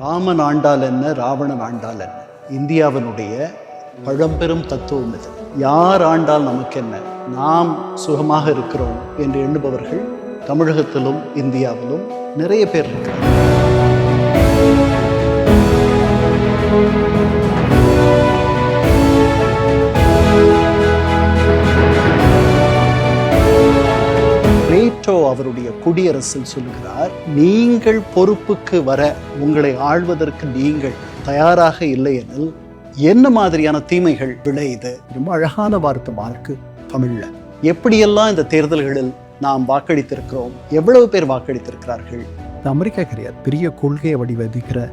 ராமன் ஆண்டால் என்ன, ராவணன் ஆண்டால் என்ன, இந்தியாவினுடைய பழம்பெரும் தத்துவம் இது. யார் ஆண்டால் நமக்கு என்ன, நாம் சுகமாக இருக்கிறோம் என்று எண்ணுபவர்கள் தமிழகத்திலும் இந்தியாவிலும் நிறைய பேர் இருக்கிறார். பிளேட்டோ அவருடைய குடியரசில் சொல்லுகிறார், நீங்கள் பொறுப்புக்கு வர, உங்களை ஆள்வதற்கு நீங்கள் தயாராக இல்லை எனில் என்ன மாதிரியான தீமைகள் விளையுது. ரொம்ப அழகான வார்த்தை மார்க்கு தமிழ்ல. எப்படியெல்லாம் இந்த தேர்தல்களில் நாம் வாக்களித்திருக்கிறோம், எவ்வளவு பேர் வாக்களித்திருக்கிறார்கள். அமெரிக்கா கிடையாது, பெரிய கொள்கையை வடிவதிக்கிற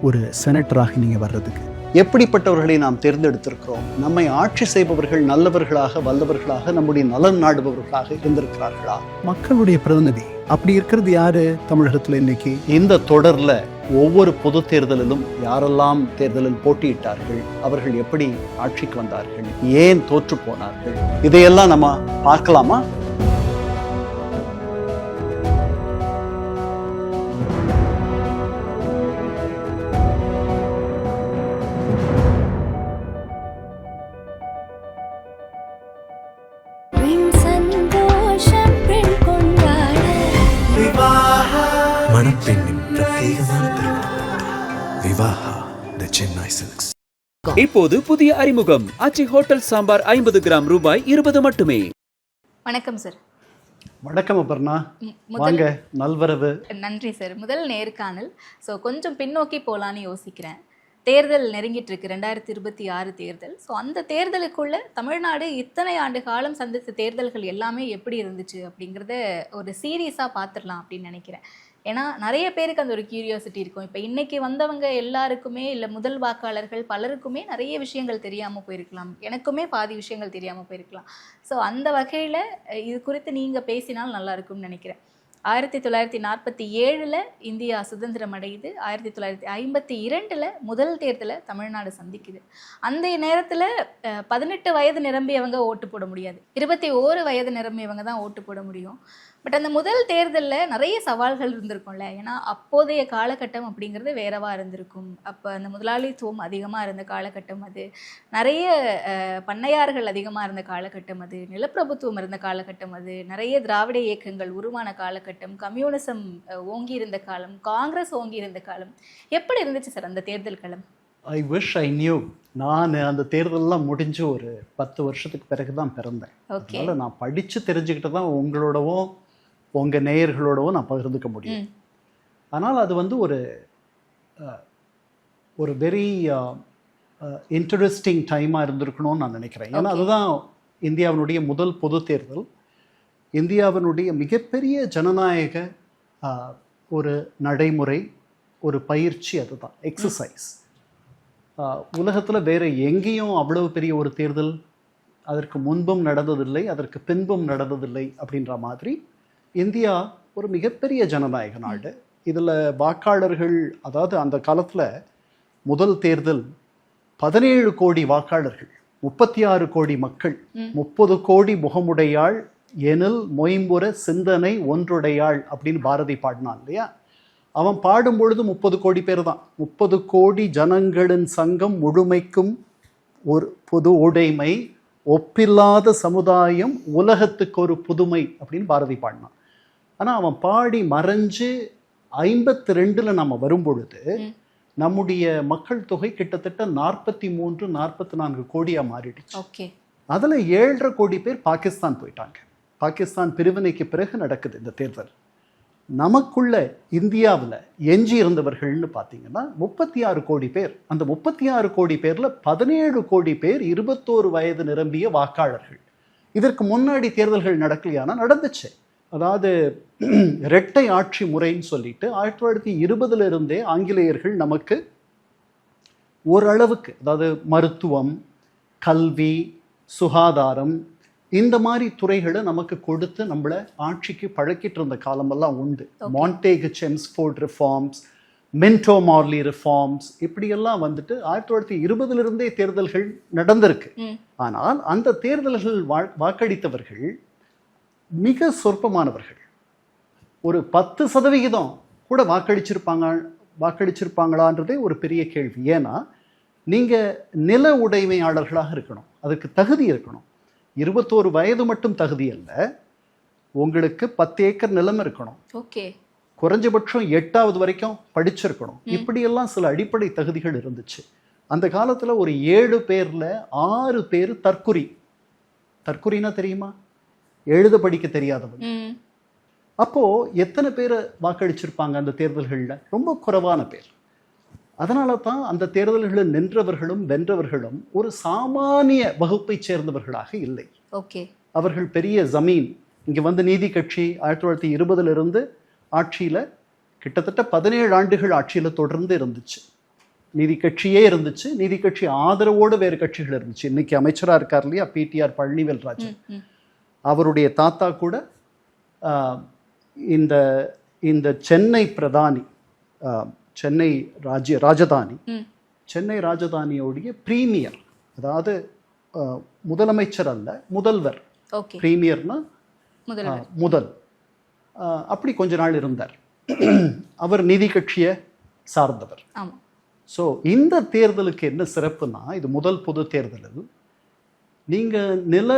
ஒரு செனட்டராக நீங்க வர்றதுக்கு எப்படிப்பட்டவர்களை நாம் தேர்ந்தெடுத்திருக்கிறோம். நம்மை ஆட்சி செய்பவர்கள் நல்லவர்களாக, வல்லவர்களாக, நம்முடைய நலன் நாடுபவர்களாக இருந்திருக்கிறார்களா? மக்களுடைய பிரதிநிதி அப்படி இருக்கிறது யாரு தமிழகத்துல இன்னைக்கு? இந்த தொடர்ல ஒவ்வொரு பொது தேர்தலிலும் யாரெல்லாம் தேர்தலில் போட்டியிட்டார்கள், அவர்கள் எப்படி ஆட்சிக்கு வந்தார்கள், ஏன் தோற்று போனார்கள், இதையெல்லாம் நம்ம பார்க்கலாமா? இப்போது புதிய அறிமுகம் ஆச்சி ஹோட்டல் சாம்பார் 50 கிராம் ரூபாய் 20 மட்டுமே. வணக்கம் சார். வணக்கம் அபர்ணா, வாங்க, நல்வரவு. நன்றி சார். முதல் நேர்காணல். ஸோ கொஞ்சம் பின்னோக்கி போகலான்னு யோசிக்கிறேன். தேர்தல் நெருங்கிட்டு இருக்கு, 2026 தேர்தல். ஸோ அந்த தேர்தலுக்குள்ள தமிழ்நாடு இத்தனை ஆண்டு காலம் சந்தித்த தேர்தல்கள் எல்லாமே எப்படி இருந்துச்சு அப்படிங்கிறத ஒரு சீரியஸாக பார்த்துடலாம் அப்படின்னு நினைக்கிறேன். ஏன்னா நிறைய பேருக்கு அந்த ஒரு கியூரியாசிட்டி இருக்கும். இப்போ இன்னைக்கு வந்தவங்க எல்லாருக்குமே, இல்லை முதல் வாக்காளர்கள் பலருக்குமே நிறைய விஷயங்கள் தெரியாமல் போயிருக்கலாம், எனக்குமே பாதி விஷயங்கள் தெரியாமல் போயிருக்கலாம். ஸோ அந்த வகையில் இது குறித்து நீங்கள் பேசினால் நல்லா இருக்கும்னு நினைக்கிறேன். 1947 இந்தியா சுதந்திரம் அடையுது. 1952 முதல் தேர்தலை தமிழ்நாடு சந்திக்குது. அந்த நேரத்தில் 18 வயது நிரம்பியவங்க ஓட்டு போட முடியாது, 21 வயது நிரம்பியவங்க தான் ஓட்டு போட முடியும். பட் அந்த முதல் தேர்தலில் நிறைய சவால்கள் இருந்திருக்கும்ல. ஏன்னா அப்போதைய காலகட்டம் அப்படிங்கிறது வேறவா இருந்திருக்கும். அப்போ அந்த முதலாளித்துவம் அதிகமாக இருந்த காலகட்டம் அது, நிறைய பண்ணையார்கள் அதிகமாக இருந்த காலகட்டம் அது, நிலப்பிரபுத்துவம் இருந்த காலகட்டம் அது, நிறைய திராவிட இயக்கங்கள் உருவான காலகட்டம், கம்யூனிசம் ஓங்கி இருந்த காலம், காங்கிரஸ் ஓங்கி இருந்த காலம். எப்படி இருந்துச்சு சார் அந்த தேர்தல் களம்? I wish I knew. நான் அந்த தேர்தலெலாம் முடிஞ்சு ஒரு 10 வருஷத்துக்கு பிறகு தான் பிறந்தேன். அதனால் நான் படித்து தெரிஞ்சுக்கிட்டு தான் உங்களோடவும் உங்கள் நேயர்களோடவும் நான் பகிர்ந்துக்க முடியும். ஆனால் அது வந்து ஒரு வெரி இன்ட்ரெஸ்டிங் டைமாக இருந்திருக்கணும்னு நான் நினைக்கிறேன். ஏன்னா அதுதான் இந்தியாவினுடைய முதல் பொது தேர்தல், இந்தியாவினுடைய மிகப்பெரிய ஜனநாயக ஒரு நடைமுறை, ஒரு பயிற்சி, அதுதான் எக்ஸசைஸ். உலகத்தில் வேறு எங்கேயும் அவ்வளவு பெரிய ஒரு தேர்தல் அதற்கு முன்பும் நடந்ததில்லை, அதற்கு பின்பும் நடந்ததில்லை. அப்படின்ற மாதிரி இந்தியா ஒரு மிகப்பெரிய ஜனநாயக நாடு. இதில் வாக்காளர்கள், அதாவது அந்த காலத்தில் முதல் தேர்தல் 17 கோடி வாக்காளர்கள், 36 கோடி மக்கள், 30 கோடி முகமுடையாள் எனில் மொயம்புற சிந்தனை ஒன்றுடையாள் அப்படின்னு பாரதி பாடினான் இல்லையா? அவன் பாடும் பொழுது 30 கோடி பேர் தான். 30 கோடி ஜனங்களின் சங்கம் முழுமைக்கும் ஒரு பொது உடைமை, ஒப்பில்லாத சமுதாயம், உலகத்துக்கு ஒரு புதுமை அப்படின்னு பாரதி பாடினான். ஆனால் அவன் பாடி மறைஞ்சு 52 நம்ம வரும்பொழுது நம்முடைய மக்கள் தொகை கிட்டத்தட்ட 43-44 கோடியாக மாறிடுச்சு. அதில் 7.5 கோடி பேர் பாகிஸ்தான் போயிட்டாங்க. பாகிஸ்தான் பிரிவினைக்கு பிறகு நடக்குது இந்த தேர்தல். நமக்குள்ள இந்தியாவில் எஞ்சி இருந்தவர்கள்னு பார்த்தீங்கன்னா 36 கோடி பேர். அந்த 36 கோடி பேரில் 17 கோடி பேர் 21 வயது நிரம்பிய வாக்காளர்கள். இதற்கு முன்னாடி தேர்தல்கள் நடக்கலையானா நடந்துச்சு. அதாவது இரட்டை ஆட்சி முறைன்னு சொல்லிட்டு 1920 இருந்தே ஆங்கிலேயர்கள் நமக்கு ஓரளவுக்கு, அதாவது மருத்துவம், கல்வி, சுகாதாரம், இந்த மாதிரி துறைகளை நமக்கு கொடுத்து நம்மளை ஆட்சிக்கு பழக்கிட்டு இருந்த காலமெல்லாம் உண்டு. Montagu Chelmsford reforms, Minto Morley reforms, இப்படியெல்லாம் வந்துட்டு 1920 இருந்தே தேர்தல்கள் நடந்திருக்கு. ஆனால் அந்த தேர்தல்கள் வாக்களித்தவர்கள் மிக சொற்பமானவர்கள். ஒரு 10% கூட வாக்களிச்சிருப்பாங்களான்றதே ஒரு பெரிய கேள்வி. ஏன்னா நீங்கள் நில உடைமையாளர்களாக இருக்கணும், அதுக்கு தகுதி இருக்கணும். 21 வயது மட்டும் தகுதி அல்ல, உங்களுக்கு 10 ஏக்கர் நிலம் இருக்கணும், ஓகே, குறைஞ்சபட்சம் 8வது வரைக்கும் படிச்சிருக்கணும். இப்படியெல்லாம் சில அடிப்படை தகுதிகள் இருந்துச்சு. அந்த காலத்தில் ஒரு 7 பேரில் 6 பேர் தற்குறினா தெரியுமா, எழுத படிக்க தெரியாதவங்க. அப்போது எத்தனை பேர் வாக்களிச்சிருப்பாங்க அந்த தேர்தல்களில்? ரொம்ப குறைவான பேர். அதனால தான் அந்த தேர்தல்களில் நின்றவர்களும் வென்றவர்களும் ஒரு சாமானிய வகுப்பை சேர்ந்தவர்களாக இல்லை. ஓகே, அவர்கள் பெரிய ஜமீன். இங்கே வந்து நீதி கட்சி 1920 ஆட்சியில் கிட்டத்தட்ட 17 ஆண்டுகள் ஆட்சியில் தொடர்ந்து இருந்துச்சு. நீதி கட்சியே இருந்துச்சு, நீதி கட்சி ஆதரவோடு வேறு கட்சிகள் இருந்துச்சு. இன்னைக்கு அமைச்சராக இருக்கார் இல்லையா பிடிஆர் பழனிவேல்ராஜன், அவருடைய தாத்தா கூட இந்த இந்த சென்னை பிரதானி, சென்னை ராஜதானி, சென்னை ராஜதானியோடைய பிரீமியர், அதாவது முதலமைச்சர் அல்ல, முதல்வர். பிரீமியர்னா முதல், அப்படி கொஞ்ச நாள் இருந்தார். அவர் நீதி கட்சியை சார்ந்தவர். ஸோ இந்த தேர்தலுக்கு என்ன சிறப்புனா, இது முதல் பொது தேர்தலில் நீங்கள் நில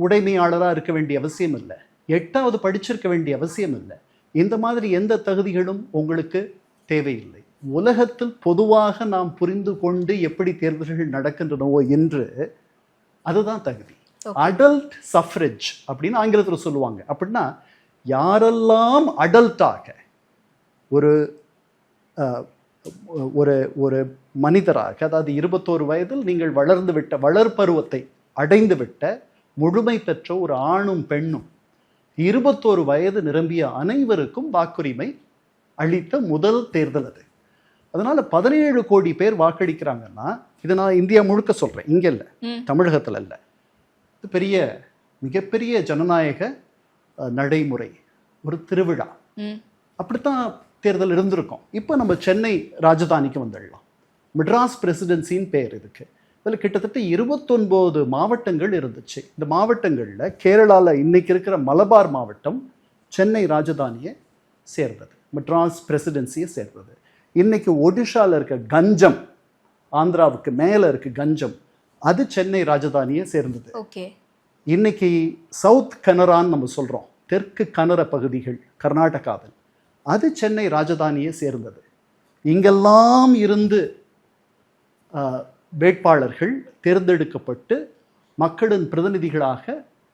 உடைமையாளராக இருக்க வேண்டிய அவசியம் இல்லை, 8வது படிச்சிருக்க வேண்டிய அவசியம் இல்லை, இந்த மாதிரி எந்த தகுதிகளும் உங்களுக்கு தேவையில்லை. உலகத்தில் பொதுவாக நாம் புரிந்து கொண்டு எப்படி தேர்தல்கள் நடக்கின்றனவோ என்று, அதுதான் தகுதி. அடல்ட் சஃப்ரேஜ் அப்படின்னு ஆங்கிலத்தில் சொல்லுவாங்க. அப்படின்னா யாரெல்லாம் அடல்ட்டாக ஒரு ஒரு ஒரு மனிதராக, அதாவது 21 வயதில் நீங்கள் வளர்ந்து விட்ட, வளர்பருவத்தை அடைந்து விட்ட, முழுமை பெற்ற ஒரு ஆணும் பெண்ணும் 21 வயது நிரம்பிய அனைவருக்கும் வாக்குரிமை அளித்த முதல் தேர்தல் அது. அதனால 17 கோடி பேர் வாக்களிக்கிறாங்கன்னா, இதை நான் இந்தியா முழுக்க சொல்றேன், இங்க இல்லை, தமிழகத்தில் இல்லை. இது பெரிய மிகப்பெரிய ஜனநாயக நடைமுறை, ஒரு திருவிழா. அப்படித்தான் தேர்தல் இருந்திருக்கும். இப்போ நம்ம சென்னை ராஜதானிக்கு வந்துடலாம். மெட்ராஸ் பிரசிடென்சின்னு பேர் இதுக்கு. இதில் கிட்டத்தட்ட 29 மாவட்டங்கள் இருந்துச்சு. இந்த மாவட்டங்களில் கேரளாவில் இன்னைக்கு இருக்கிற மலபார் மாவட்டம் சென்னை ராஜதானியை சேர்ந்தது, மெட்ராஸ் பிரசிடென்சியை சேர்ந்தது. இன்னைக்கு ஒடிஷாவில் இருக்க கஞ்சம், ஆந்திராவுக்கு மேலே இருக்கு கஞ்சம், அது சென்னை ராஜதானியை சேர்ந்தது. இன்னைக்கு சவுத் கனரான்னு நம்ம சொல்கிறோம், தெற்கு கனர பகுதிகள் கர்நாடகாவில், அது சென்னை ராஜதானியை சேர்ந்தது. இங்கெல்லாம் இருந்து வேட்பாளர்கள் தேர்ந்தெடுக்கப்பட்டு மக்களின் பிரதிநிதிகளாக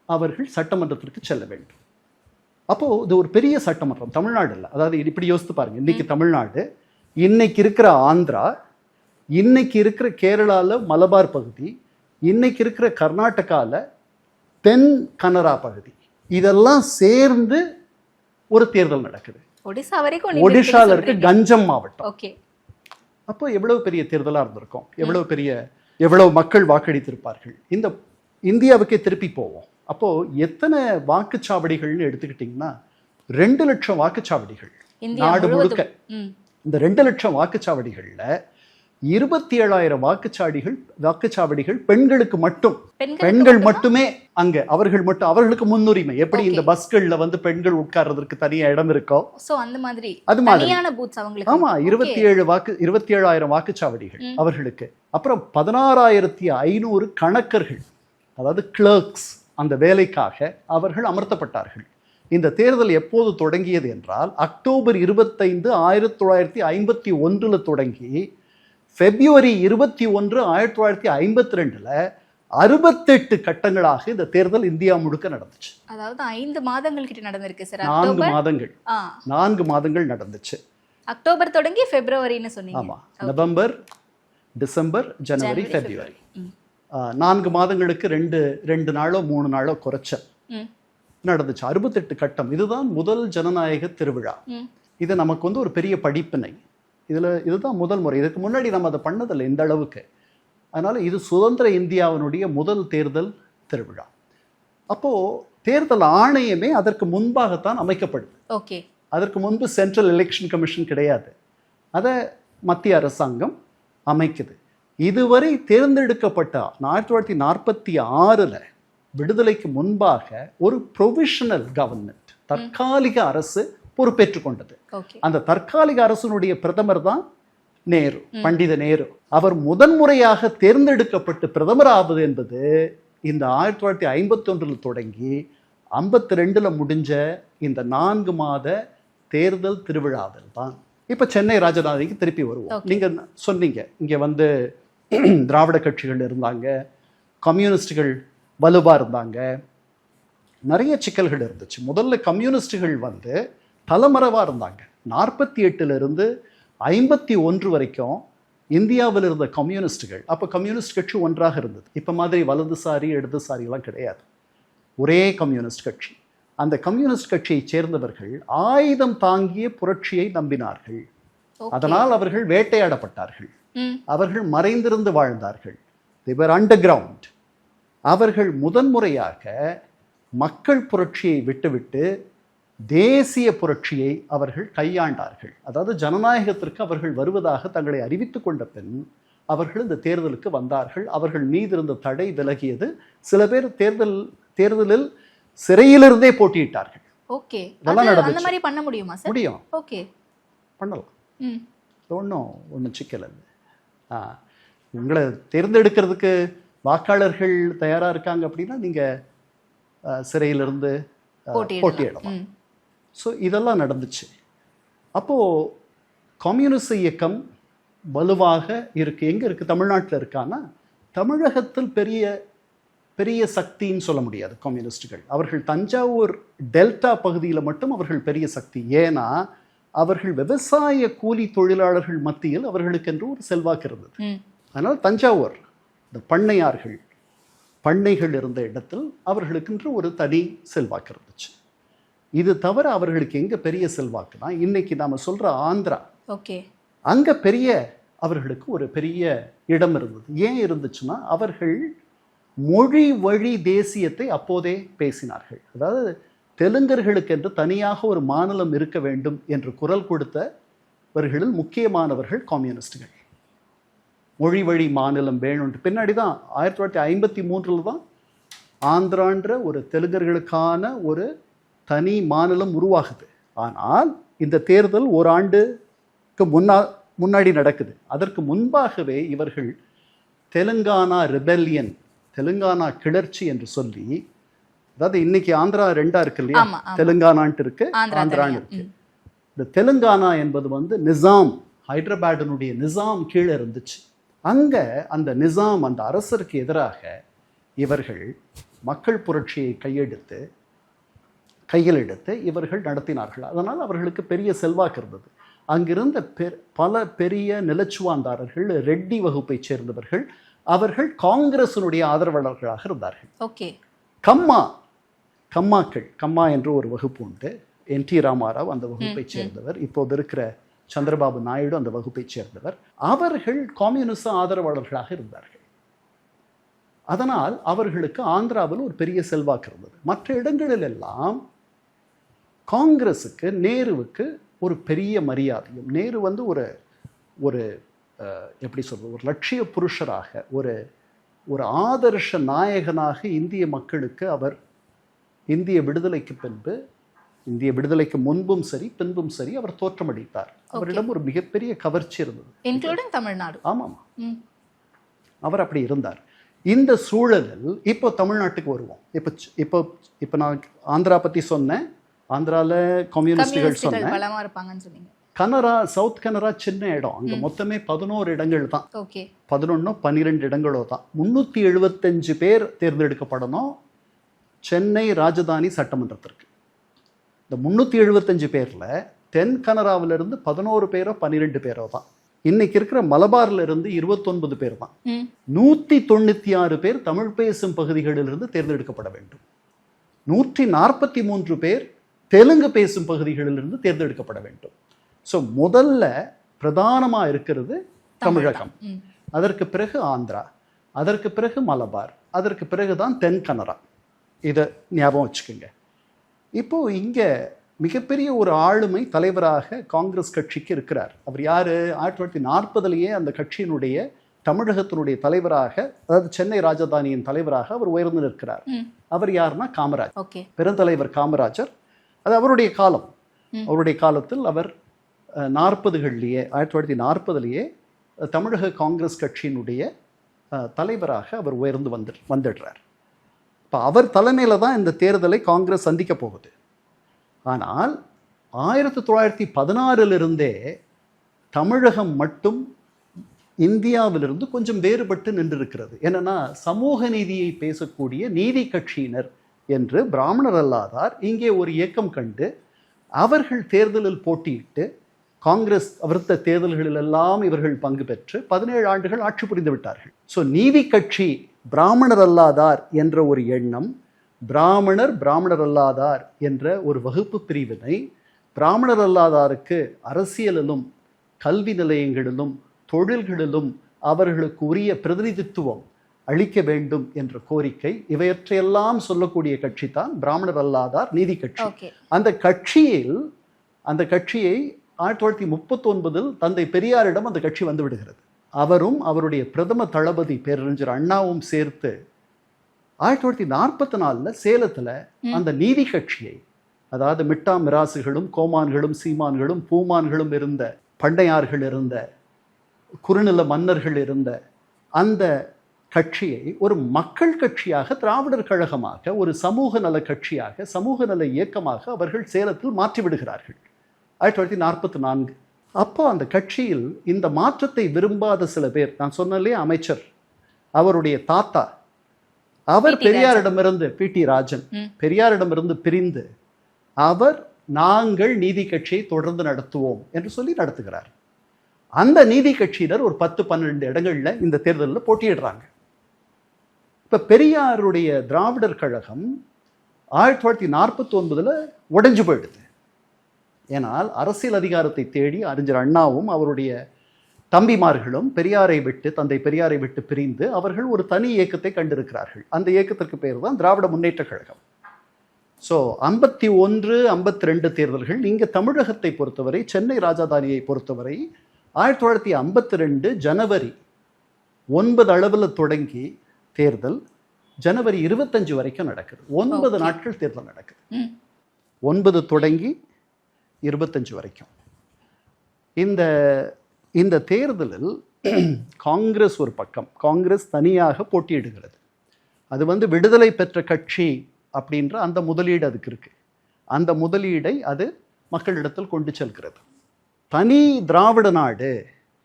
அவர்கள் சட்டமன்றத்திற்கு செல்ல வேண்டும். அப்போது இது ஒரு பெரிய சட்டமன்றம். தமிழ்நாடு இல்லை, அதாவது இப்படி யோசித்து பாருங்க, இன்னைக்கு தமிழ்நாடு, இன்னைக்கு இருக்கிற ஆந்திரா, இன்னைக்கு இருக்கிற கேரளாவில் மலபார் பகுதி, இன்னைக்கு இருக்கிற கர்நாடகாவில் தென் கனரா பகுதி, இதெல்லாம் சேர்ந்து ஒரு தேர்தல் நடக்குது. ஒடிஷாவில் இருக்க கஞ்சம் மாவட்டம். அப்போ எவ்வளவு பெரிய தேர்தலாக இருந்திருக்கும், எவ்வளவு மக்கள் வாக்களித்திருப்பார்கள். இந்த இந்தியாவுக்கே திருப்பி போவோம். அப்போ எத்தனை வாக்குச்சாவடிகள்னு எடுத்துக்கிட்டிங்கன்னா 2 லட்சம் வாக்குச்சாவடிகள் நாடு முழுக்க. இந்த 2 லட்சம் வாக்குச்சாவடிகளில் 27,000 வாக்குச்சாவடிகள் பெண்களுக்கு மட்டும், பெண்கள் மட்டுமே அங்க, அவர்களுக்கு முன்னுரிமை. எப்படி இந்த பஸ்கள்ல வந்து பெண்கள் உட்கார்றதுக்கு தனியா இடம் இருக்கோ, அது மாதிரி. ஆமா, 27,000 வாக்குச்சாவடிகள் அவர்களுக்கு. அப்புறம் 16,500 கணக்கர்கள், அதாவது கிளர்க்ஸ், அந்த வேலைக்காக அவர்கள் அமர்த்தப்பட்டார்கள். இந்த தேர்தல் எப்போது தொடங்கியது என்றால் அக்டோபர் 25, 1951 தொடங்கி பிப்ரவரி 21, 1952 68 கட்டங்களாக இந்த தேர்தல் இந்தியா முழுக்க நடந்துச்சு. அதாவது 5 மாதங்கள் கிட்ட நடந்திருக்கு சார். 4 மாதங்கள் நடந்துச்சு. அக்டோபர் தொடங்கி பிப்ரவரின்னு சொன்னீங்க. ஆமா, நவம்பர், டிசம்பர், ஜனவரி, பிப்ரவரி, 4 மாதங்களுக்கு 2 நாளோ 3 நாளோ குறைச்சல் நடந்துச்சு. 68 கட்டம். இதுதான் முதல் ஜனநாயக திருவிழா. இது நமக்கு வந்து ஒரு பெரிய படிப்பினை. இதுதான் முதல் முறை. இதுக்கு முன்னாடி நம்ம அதை பண்ணதில்லை இந்த அளவுக்கு. அதனால இது சுதந்திர இந்தியாவினுடைய முதல் தேர்தல் திருவிழா. அப்போ தேர்தல் ஆணையமே அதற்கு முன்பாகத்தான் அமைக்கப்படுது. அதற்கு முன்பு சென்ட்ரல் எலெக்ஷன் கமிஷன் கிடையாது, அதை மத்திய அரசாங்கம் அமைக்குது. இதுவரை தேர்ந்தெடுக்கப்பட்ட 1946 விடுதலைக்கு முன்பாக ஒரு ப்ரொவிஷனல் கவர்மெண்ட், தற்காலிக அரசு பொறுப்பேற்றுக் கொண்டது. ஓகே. அந்த தற்காலிக அரசனுடைய பிரதமர் தான் நேரு, பண்டித நேரு. அவர் முதன்முறையாக தேர்ந்தெடுக்கப்பட்டு பிரதமர் ஆவது என்பது இந்த 1951 தொடங்கி 52 முடிஞ்ச இந்த 4 மாத தேர்தல் திருவிழாவில் தான். இப்ப சென்னை ராஜதானிக்கு திருப்பி வருவோம். நீங்க சொன்னீங்க இங்க வந்து திராவிட கட்சிகள் இருந்தாங்க, கம்யூனிஸ்டுகள் வலுவா இருந்தாங்க, நிறைய சிக்கல்கள் இருந்துச்சு. முதல்ல கம்யூனிஸ்டுகள் வந்து தலைமறைவா இருந்தாங்க. 48 இருந்து 51 வரைக்கும் இந்தியாவில் இருந்த கம்யூனிஸ்டுகள், அப்ப கம்யூனிஸ்ட் கட்சி ஒன்றாக இருந்தது. இப்ப மாதிரி வலதுசாரி இடதுசாரி எல்லாம் கிடையாது, ஒரே கம்யூனிஸ்ட் கட்சி. அந்த கம்யூனிஸ்ட் கட்சியை சேர்ந்தவர்கள் ஆயுதம் தாங்கிய புரட்சியை நம்பினார்கள். அதனால் அவர்கள் வேட்டையாடப்பட்டார்கள், அவர்கள் மறைந்திருந்து வாழ்ந்தார்கள். they were underground. அவர்கள் முதன்முறையாக மக்கள் புரட்சியை விட்டுவிட்டு தேசிய புரட்சியை அவர்கள் கையாண்டார்கள். அதாவது ஜனநாயகத்திற்கு அவர்கள் வருவதாக தங்களை அறிவித்துக் கொண்ட பின் அவர்கள் இந்த தேர்தலுக்கு வந்தார்கள். அவர்கள் மீது இருந்த தடை விலகியது. சில பேர் தேர்தலில் சிறையிலிருந்தே போட்டியிட்டார்கள். ஓகே. இதெல்லாம் அந்த நடந்துச்சு. மாதிரி பண்ண முடியுமா சார்? முடியும், ஓகே, பண்ணலாம். ஒன்றும் சிக்கல் இல்லை. உங்களை தேர்ந்தெடுக்கிறதுக்கு வாக்காளர்கள் தயாரா இருக்காங்க அப்படின்னா நீங்க சிறையிலிருந்து போட்டியிடலாம். ஸோ இதெல்லாம் நடந்துச்சு. அப்போ கம்யூனிஸ்ட் இயக்கம் வலுவாக இருக்கு. எங்க இருக்கு? தமிழ்நாட்டில் இருக்கான்னா தமிழகத்தில் பெரிய பெரிய சக்தின்னு சொல்ல முடியாது கம்யூனிஸ்டுகள். அவர்கள் தஞ்சாவூர் டெல்டா பகுதியில் மட்டும் அவர்கள் பெரிய சக்தி. ஏன்னா அவர்கள் விவசாய கூலி தொழிலாளர்கள் மத்தியில் அவர்களுக்கென்று ஒரு செல்வாக்கு இருந்தது. அதனால் தஞ்சாவூர் இந்த பண்ணைகள் இருந்த இடத்தில் அவர்களுக்கென்று ஒரு தனி செல்வாக்கு இருந்துச்சு. இது தவிர அவர்களுக்கு எங்க பெரிய செல்வாக்குனா இன்னைக்கு நாம சொல்ற ஆந்திரா, ஓகே, அங்க பெரிய அவர்களுக்கு ஒரு பெரிய இடம் இருந்தது. ஏன் இருந்துச்சுன்னா அவர்கள் மொழி வழி தேசியத்தை அப்போதே பேசினார்கள். அதாவது தெலுங்கர்களுக்கு என்று தனியாக ஒரு மாநிலம் இருக்க வேண்டும் என்று குரல் கொடுத்தவர்களில் முக்கியமானவர்கள் கம்யூனிஸ்டுகள். மொழி வழி மாநிலம் வேணும்னு பின்னாடி தான் 1953 தான் ஆந்திரான்ற ஒரு தெலுங்கர்களுக்கான ஒரு தனி மாநிலம் உருவாகுது. ஆனால் இந்த தேர்தல் ஒரு ஆண்டுக்கு முன்னாடி நடக்குது. அதற்கு முன்பாகவே இவர்கள் தெலுங்கானா ரிபெல்லியன், தெலுங்கானா கிளர்ச்சி என்று சொல்லி, அதாவது இன்னைக்கு ஆந்திரா 2 இருக்கு இல்லையா, தெலுங்கானான்ட்டு இருக்கு, ஆந்திரான்னு இருக்கு. இந்த தெலுங்கானா என்பது வந்து நிசாம், ஹைதராபாடினுடைய நிசாம் கீழே இருந்துச்சு. அங்க அந்த நிசாம், அந்த அரசருக்கு எதிராக இவர்கள் மக்கள் புரட்சியை கையில் எடுத்து இவர்கள் நடத்தினார்கள். அதனால் அவர்களுக்கு பெரிய செல்வாக்கு இருந்தது. அங்கிருந்த பல பெரிய நிலச்சுவாந்தாரர்கள் ரெட்டி வகுப்பை சேர்ந்தவர்கள், அவர்கள் காங்கிரசினுடைய ஆதரவாளர்களாக இருந்தார்கள். ஓகே. கம்மா என்று ஒரு வகுப்பு உண்டு. NT ராமாராவ் அந்த வகுப்பை சேர்ந்தவர். இப்போது இருக்கிற சந்திரபாபு நாயுடு அந்த வகுப்பை சேர்ந்தவர். அவர்கள் கம்யூனிஸ்ட் ஆதரவாளர்களாக இருந்தார்கள். அதனால் அவர்களுக்கு ஆந்திராவில் ஒரு பெரிய செல்வாக்கு இருந்தது. மற்ற இடங்களில் எல்லாம் காங்கிரஸுக்கு, நேருவுக்கு ஒரு பெரிய மரியாதையும், நேரு வந்து ஒரு எப்படி சொல்றது, ஒரு லட்சிய புருஷராக, ஒரு ஆதர்ஷ நாயகனாக இந்திய மக்களுக்கு அவர் இந்திய விடுதலைக்கு முன்பும் சரி பின்பும் சரி அவர் தோற்றமளித்தார். அவரிடம் ஒரு மிகப்பெரிய கவர்ச்சி இருந்தது, இன்க்ளூடிங் தமிழ்நாடு. ஆமாம், அவர் அப்படி இருந்தார். இந்த சூழலில் இப்போ தமிழ்நாட்டுக்கு வருவோம். இப்போ நான் ஆந்திரா பத்தி சொன்னேன், ஆந்திரால கம்யூனிஸ்டுகள் சொன்னேன். கனரா, சவுத் கனரா சின்ன இடம், அங்க மொத்தமே 11 இடங்கள் தான். 11 12 இடங்களோ தான். 375 பேர் தேர்ந்தெடுக்கப்படணும் சென்னை ராஜதானி சட்டமன்றத்திற்கு. இந்த 375 பேர்ல தென் கனராவிலிருந்து 11 பேரோ 12 பேரோ தான். இன்னைக்கு இருக்கிற மலபார்ல இருந்து 29 பேர் தான். 196 பேர் தமிழ் பேசும் பகுதிகளிலிருந்து தேர்ந்தெடுக்கப்பட வேண்டும். 143 பேர் தெலுங்கு பேசும் பகுதிகளிலிருந்து தேர்ந்தெடுக்கப்பட வேண்டும். ஸோ முதல்ல பிரதானமா இருக்கிறது தமிழகம், அதற்கு பிறகு ஆந்திரா, அதற்கு பிறகு மலபார், அதற்கு பிறகுதான் தென் கனரா. இதை ஞாபகம் வச்சுக்கோங்க. இப்போ இங்க மிகப்பெரிய ஒரு ஆளுமை தலைவராக காங்கிரஸ் கட்சிக்கு இருக்கிறார். அவர் யாரு? 1940 அந்த கட்சியினுடைய தமிழகத்தினுடைய தலைவராக, அதாவது சென்னை ராஜதானியின் தலைவராக அவர் உயர்ந்து நிற்கிறார். அவர் யாருன்னா காமராஜர், பெருந்தலைவர் காமராஜர். அது அவருடைய காலம். அவருடைய காலத்தில் அவர் 40களிலேயே 1940லேயே தமிழக காங்கிரஸ் கட்சியினுடைய தலைவராக அவர் உயர்ந்து வந்துடுறார். இப்போ அவர் தலைமையில் தான் இந்த தேர்தலை காங்கிரஸ் சந்திக்க போகுது. ஆனால் 1916 தமிழகம் மட்டும் இந்தியாவிலிருந்து கொஞ்சம் வேறுபட்டு நின்றிருக்கிறது. என்னன்னா, சமூக நீதியை பேசக்கூடிய நீதி கட்சியினர் என்று பிராமணர் அல்லாதார் இங்கே ஒரு இயக்கம் கண்டு அவர்கள் தேர்தலில் போட்டியிட்டு காங்கிரஸ் அவர்த்த தேர்தல்களில் எல்லாம் இவர்கள் பங்கு பெற்று 17 ஆண்டுகள் ஆட்சி புரிந்து விட்டார்கள். ஸோ நீதி கட்சி பிராமணர் அல்லாதார் என்ற ஒரு எண்ணம், பிராமணர் அல்லாதார் என்ற ஒரு வகுப்பு பிரிவினை, பிராமணர் அல்லாதாருக்கு அரசியலிலும் கல்வி நிலையங்களிலும் தொழில்களிலும் அவர்களுக்கு உரிய பிரதிநிதித்துவம் அளிக்க வேண்டும் என்ற கோரிக்கை, இவையற்றையெல்லாம் சொல்லக்கூடிய கட்சி தான் பிராமணர் அல்லாதார் நீதி கட்சி. அந்த கட்சியை 1939 தந்தை பெரியாரிடம் அந்த கட்சி வந்து விடுகிறது. அவரும் அவருடைய பிரதம தளபதி பேரறிஞர் அண்ணாவும் சேர்த்து 1944 சேலத்தில் அந்த நீதி கட்சியை, அதாவது மிட்டா மிராசுகளும் கோமான்களும் சீமான்களும் பூமான்களும் இருந்த பண்டையார்கள் இருந்த குறுநில மன்னர்கள் இருந்த அந்த கட்சியை ஒரு மக்கள் கட்சியாக, திராவிடர் கழகமாக, ஒரு சமூக நல கட்சியாக, சமூக நல இயக்கமாக அவர்கள் சேலத்தில் மாற்றிவிடுகிறார்கள் 1944. அப்போ அந்த கட்சியில் இந்த மாற்றத்தை விரும்பாத சில பேர், நான் சொன்னாலே அமைச்சர், அவருடைய தாத்தா, அவர் பெரியாரிடமிருந்து பிடி ராஜன் பெரியாரிடமிருந்து பிரிந்து அவர் நாங்கள் நீதி கட்சியை தொடர்ந்து நடத்துவோம் என்று சொல்லி நடத்துகிறார். அந்த நீதி கட்சியினர் ஒரு 10-12 இடங்கள்ல இந்த தேர்தலில் போட்டியிடுறாங்க. இப்ப பெரியாருடைய திராவிடர் கழகம் 1949 உடைஞ்சு போயிடுது. ஏனால் அரசியல் அதிகாரத்தை தேடி அறிஞர் அண்ணாவும் அவருடைய தம்பிமார்களும் தந்தை பெரியாரை விட்டு பிரிந்து அவர்கள் ஒரு தனி இயக்கத்தை கண்டிருக்கிறார்கள். அந்த இயக்கத்திற்கு பேர் தான் திராவிட முன்னேற்ற கழகம். ஸோ 51, 52 தேர்தல்கள் இங்கே தமிழகத்தை பொறுத்தவரை, சென்னை ராஜதானியை பொறுத்தவரை 1952 ஜனவரி 9 அளவில் தொடங்கி தேர்தல் ஜனவரி 25 வரைக்கும் நடக்குது. 9 நாட்கள் தேர்தல் நடக்குது. 9 தொடங்கி 25 வரைக்கும். இந்த தேர்தலில் காங்கிரஸ் ஒரு பக்கம், காங்கிரஸ் தனியாக போட்டியிடுகிறது. அது விடுதலை பெற்ற கட்சி அப்படின்ற அந்த முதலீடு அதுக்கு இருக்கு. அந்த முதலீடை அது மக்களிடத்தில் கொண்டு செல்கிறது. தனி திராவிட நாடு,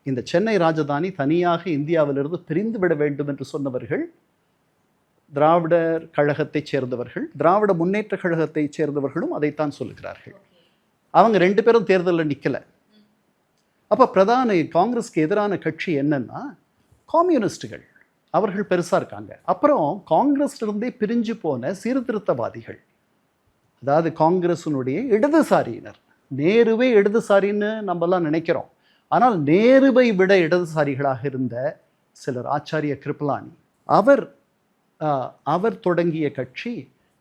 இந்த சென்னை ராஜதானி தனியாக இந்தியாவிலிருந்து பிரிந்து விட வேண்டும் என்று சொன்னவர்கள் திராவிடர் கழகத்தைச் சேர்ந்தவர்கள், திராவிட முன்னேற்ற கழகத்தைச் சேர்ந்தவர்களும் அதைத்தான் சொல்லுகிறார்கள். அவங்க 2 பேரும் தேர்தலில் நிற்கல. அப்போ பிரதான காங்கிரஸ்க்கு எதிரான கட்சி என்னன்னா கம்யூனிஸ்டுகள், அவர்கள் பெருசா இருக்காங்க. அப்புறம் காங்கிரஸ்லிருந்தே பிரிஞ்சு போன சீர்திருத்தவாதிகள், அதாவது காங்கிரஸினுடைய இடதுசாரியினர். நேருவே இடதுசாரின்னு நம்மலாம் நினைக்கிறோம். ஆனால் நேருவை விட இடதுசாரிகளாக இருந்த சிலர், ஆச்சாரிய கிருப்பலானி, அவர் தொடங்கிய கட்சி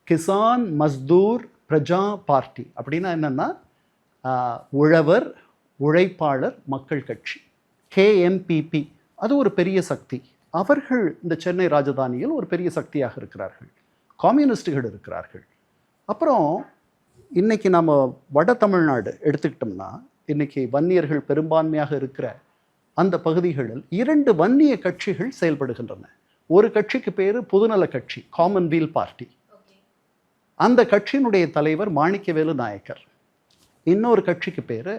கிசான் மஸ்தூர் பிரஜா பார்ட்டி. அப்படின்னா என்னன்னா உழவர் உழைப்பாளர் மக்கள் கட்சி, KMPP. அது ஒரு பெரிய சக்தி. அவர்கள் இந்த சென்னை ராஜதானியில் ஒரு பெரிய சக்தியாக இருக்கிறார்கள். கம்யூனிஸ்டுகள் இருக்கிறார்கள். அப்புறம் இன்னைக்கு நம்ம வட தமிழ்நாடு எடுத்துக்கிட்டோம்னா, இன்னைக்கு வன்னியர்கள் பெரும்பான்மையாக இருக்கிற அந்த பகுதிகளில் 2 வன்னிய கட்சிகள் செயல்படுகின்றன. ஒரு கட்சிக்கு பேர் பொதுநல கட்சி, காமன்வெல்த் பார்ட்டி. அந்த கட்சியினுடைய தலைவர் மாணிக்கவேலு நாயக்கர். இன்னொரு கட்சிக்கு பேர்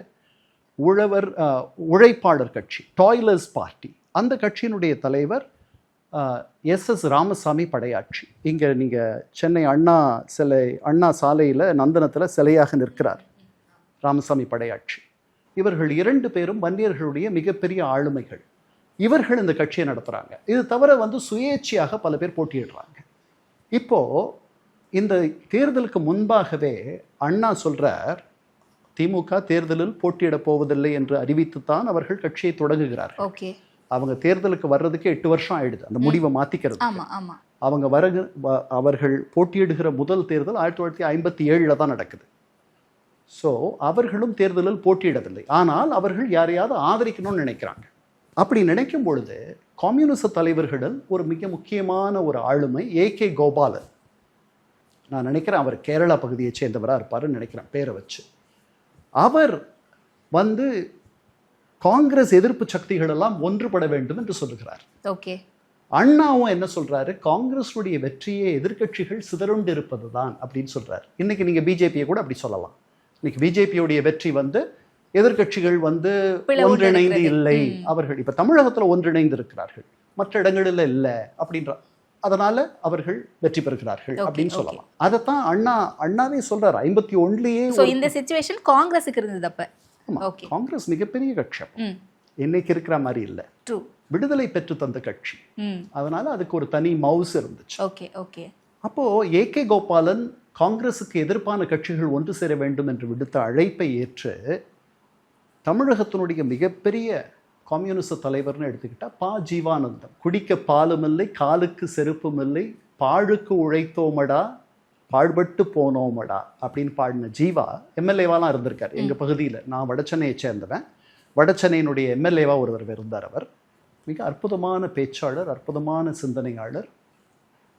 உழைப்பாளர் கட்சி, டாய்லர்ஸ் பார்ட்டி. அந்த கட்சியினுடைய தலைவர் SS ராமசாமி படையாட்சி. இங்கே நீங்கள் சென்னை அண்ணா சாலையில் நந்தனத்தில் சிலையாக நிற்கிறார் ராமசாமி படையாட்சி. இவர்கள் 2 பேரும் வன்னியர்களுடைய மிகப்பெரிய ஆளுமைகள். இவர்கள் இந்த கட்சியை நடத்துகிறாங்க. இது தவிர சுயேட்சையாக பல பேர் போட்டியிடுறாங்க. இப்போது இந்த தேர்தலுக்கு முன்பாகவே அண்ணா சொல்கிறார், திமுக தேர்தலில் போட்டியிட போவதில்லை என்று அறிவித்துத்தான் அவர்கள் கட்சியை தொடங்குகிறார்கள். அவங்க தேர்தலுக்கு வர்றதுக்கு 8 வருஷம் ஆயிடுது அந்த முடிவை மாத்திக்கிறது. அவர்கள் போட்டியிடுகிற முதல் தேர்தல் 1957 தான் நடக்குது. ஸோ அவர்களும் தேர்தலில் போட்டியிடவில்லை. ஆனால் அவர்கள் யாரையாவது ஆதரிக்கணும்னு நினைக்கிறாங்க. அப்படி நினைக்கும் பொழுது கம்யூனிச தலைவர்களில் ஒரு மிக முக்கியமான ஒரு ஆளுமை AK கோபாலன். நான் நினைக்கிறேன் அவர் கேரளா பகுதியை சேர்ந்தவராக இருப்பாருன்னு நினைக்கிறேன் பேரை வச்சு. அவர் வந்து காங்கிரஸ் எதிர்ப்பு சக்திகள் எல்லாம் ஒன்றுபட வேண்டும் என்று சொல்லுகிறார். ஓகே. அண்ணாவும் என்ன சொல்றாரு, காங்கிரஸுடைய வெற்றியை எதிர்க்கட்சிகள் சிதறுண்டு இருப்பதுதான் அப்படின்னு சொல்றாரு. இன்னைக்கு நீங்க பிஜேபியை கூட அப்படி சொல்லலாம். இன்னைக்கு பிஜேபியுடைய வெற்றி வந்து எதிர்க்கட்சிகள் வந்து ஒன்றிணைந்து இல்லை, அவர்கள் இப்ப தமிழகத்துல ஒன்றிணைந்து இருக்கிறார்கள், மற்ற இடங்களில் இல்லை அப்படின்ற, அதனால அவர்கள் வெற்றி பெறுகிறார்கள் அப்படின்னு சொல்லலாம். அதைத்தான் அண்ணாவே சொல்றாரு 51லயே. இந்த சிச்சுவேஷன் காங்கிரஸுக்கு இருந்தது அப்ப. காங்கிரஸ் மிகப்பெரிய கட்சி, இன்னைக்கு இருக்கிற மாதிரி இல்லை, விடுதலை பெற்று தந்த கட்சி, அதனால அதுக்கு ஒரு தனி மவுஸ் இருந்துச்சு. Okay okay. அப்போ ஏகே கோபாலன் காங்கிரஸுக்கு எதிர்ப்பான கட்சிகள் ஒன்று சேர வேண்டும் என்று விடுத்த அழைப்பை ஏற்று தமிழகத்தினுடைய மிகப்பெரிய கம்யூனிஸ்ட் தலைவர்னு எடுத்துக்கிட்டா பா ஜீவானந்தம், குடிக்க பாலும் இல்லை, காலுக்கு செருப்பும் இல்லை, பாழுக்கு உழைத்தோமடா, பாழ்பட்டு போனோமடா அப்படின்னு பாடின ஜீவா எம்எல்ஏவாலாம் இருந்திருக்காரு எங்க பகுதியில். நான் வடசென்னையை சேர்ந்தவன். வடசென்னையினுடைய எம்எல்ஏவா ஒருவர் இருந்தார். அவர் மிக அற்புதமான பேச்சாளர், அற்புதமான சிந்தனையாளர்,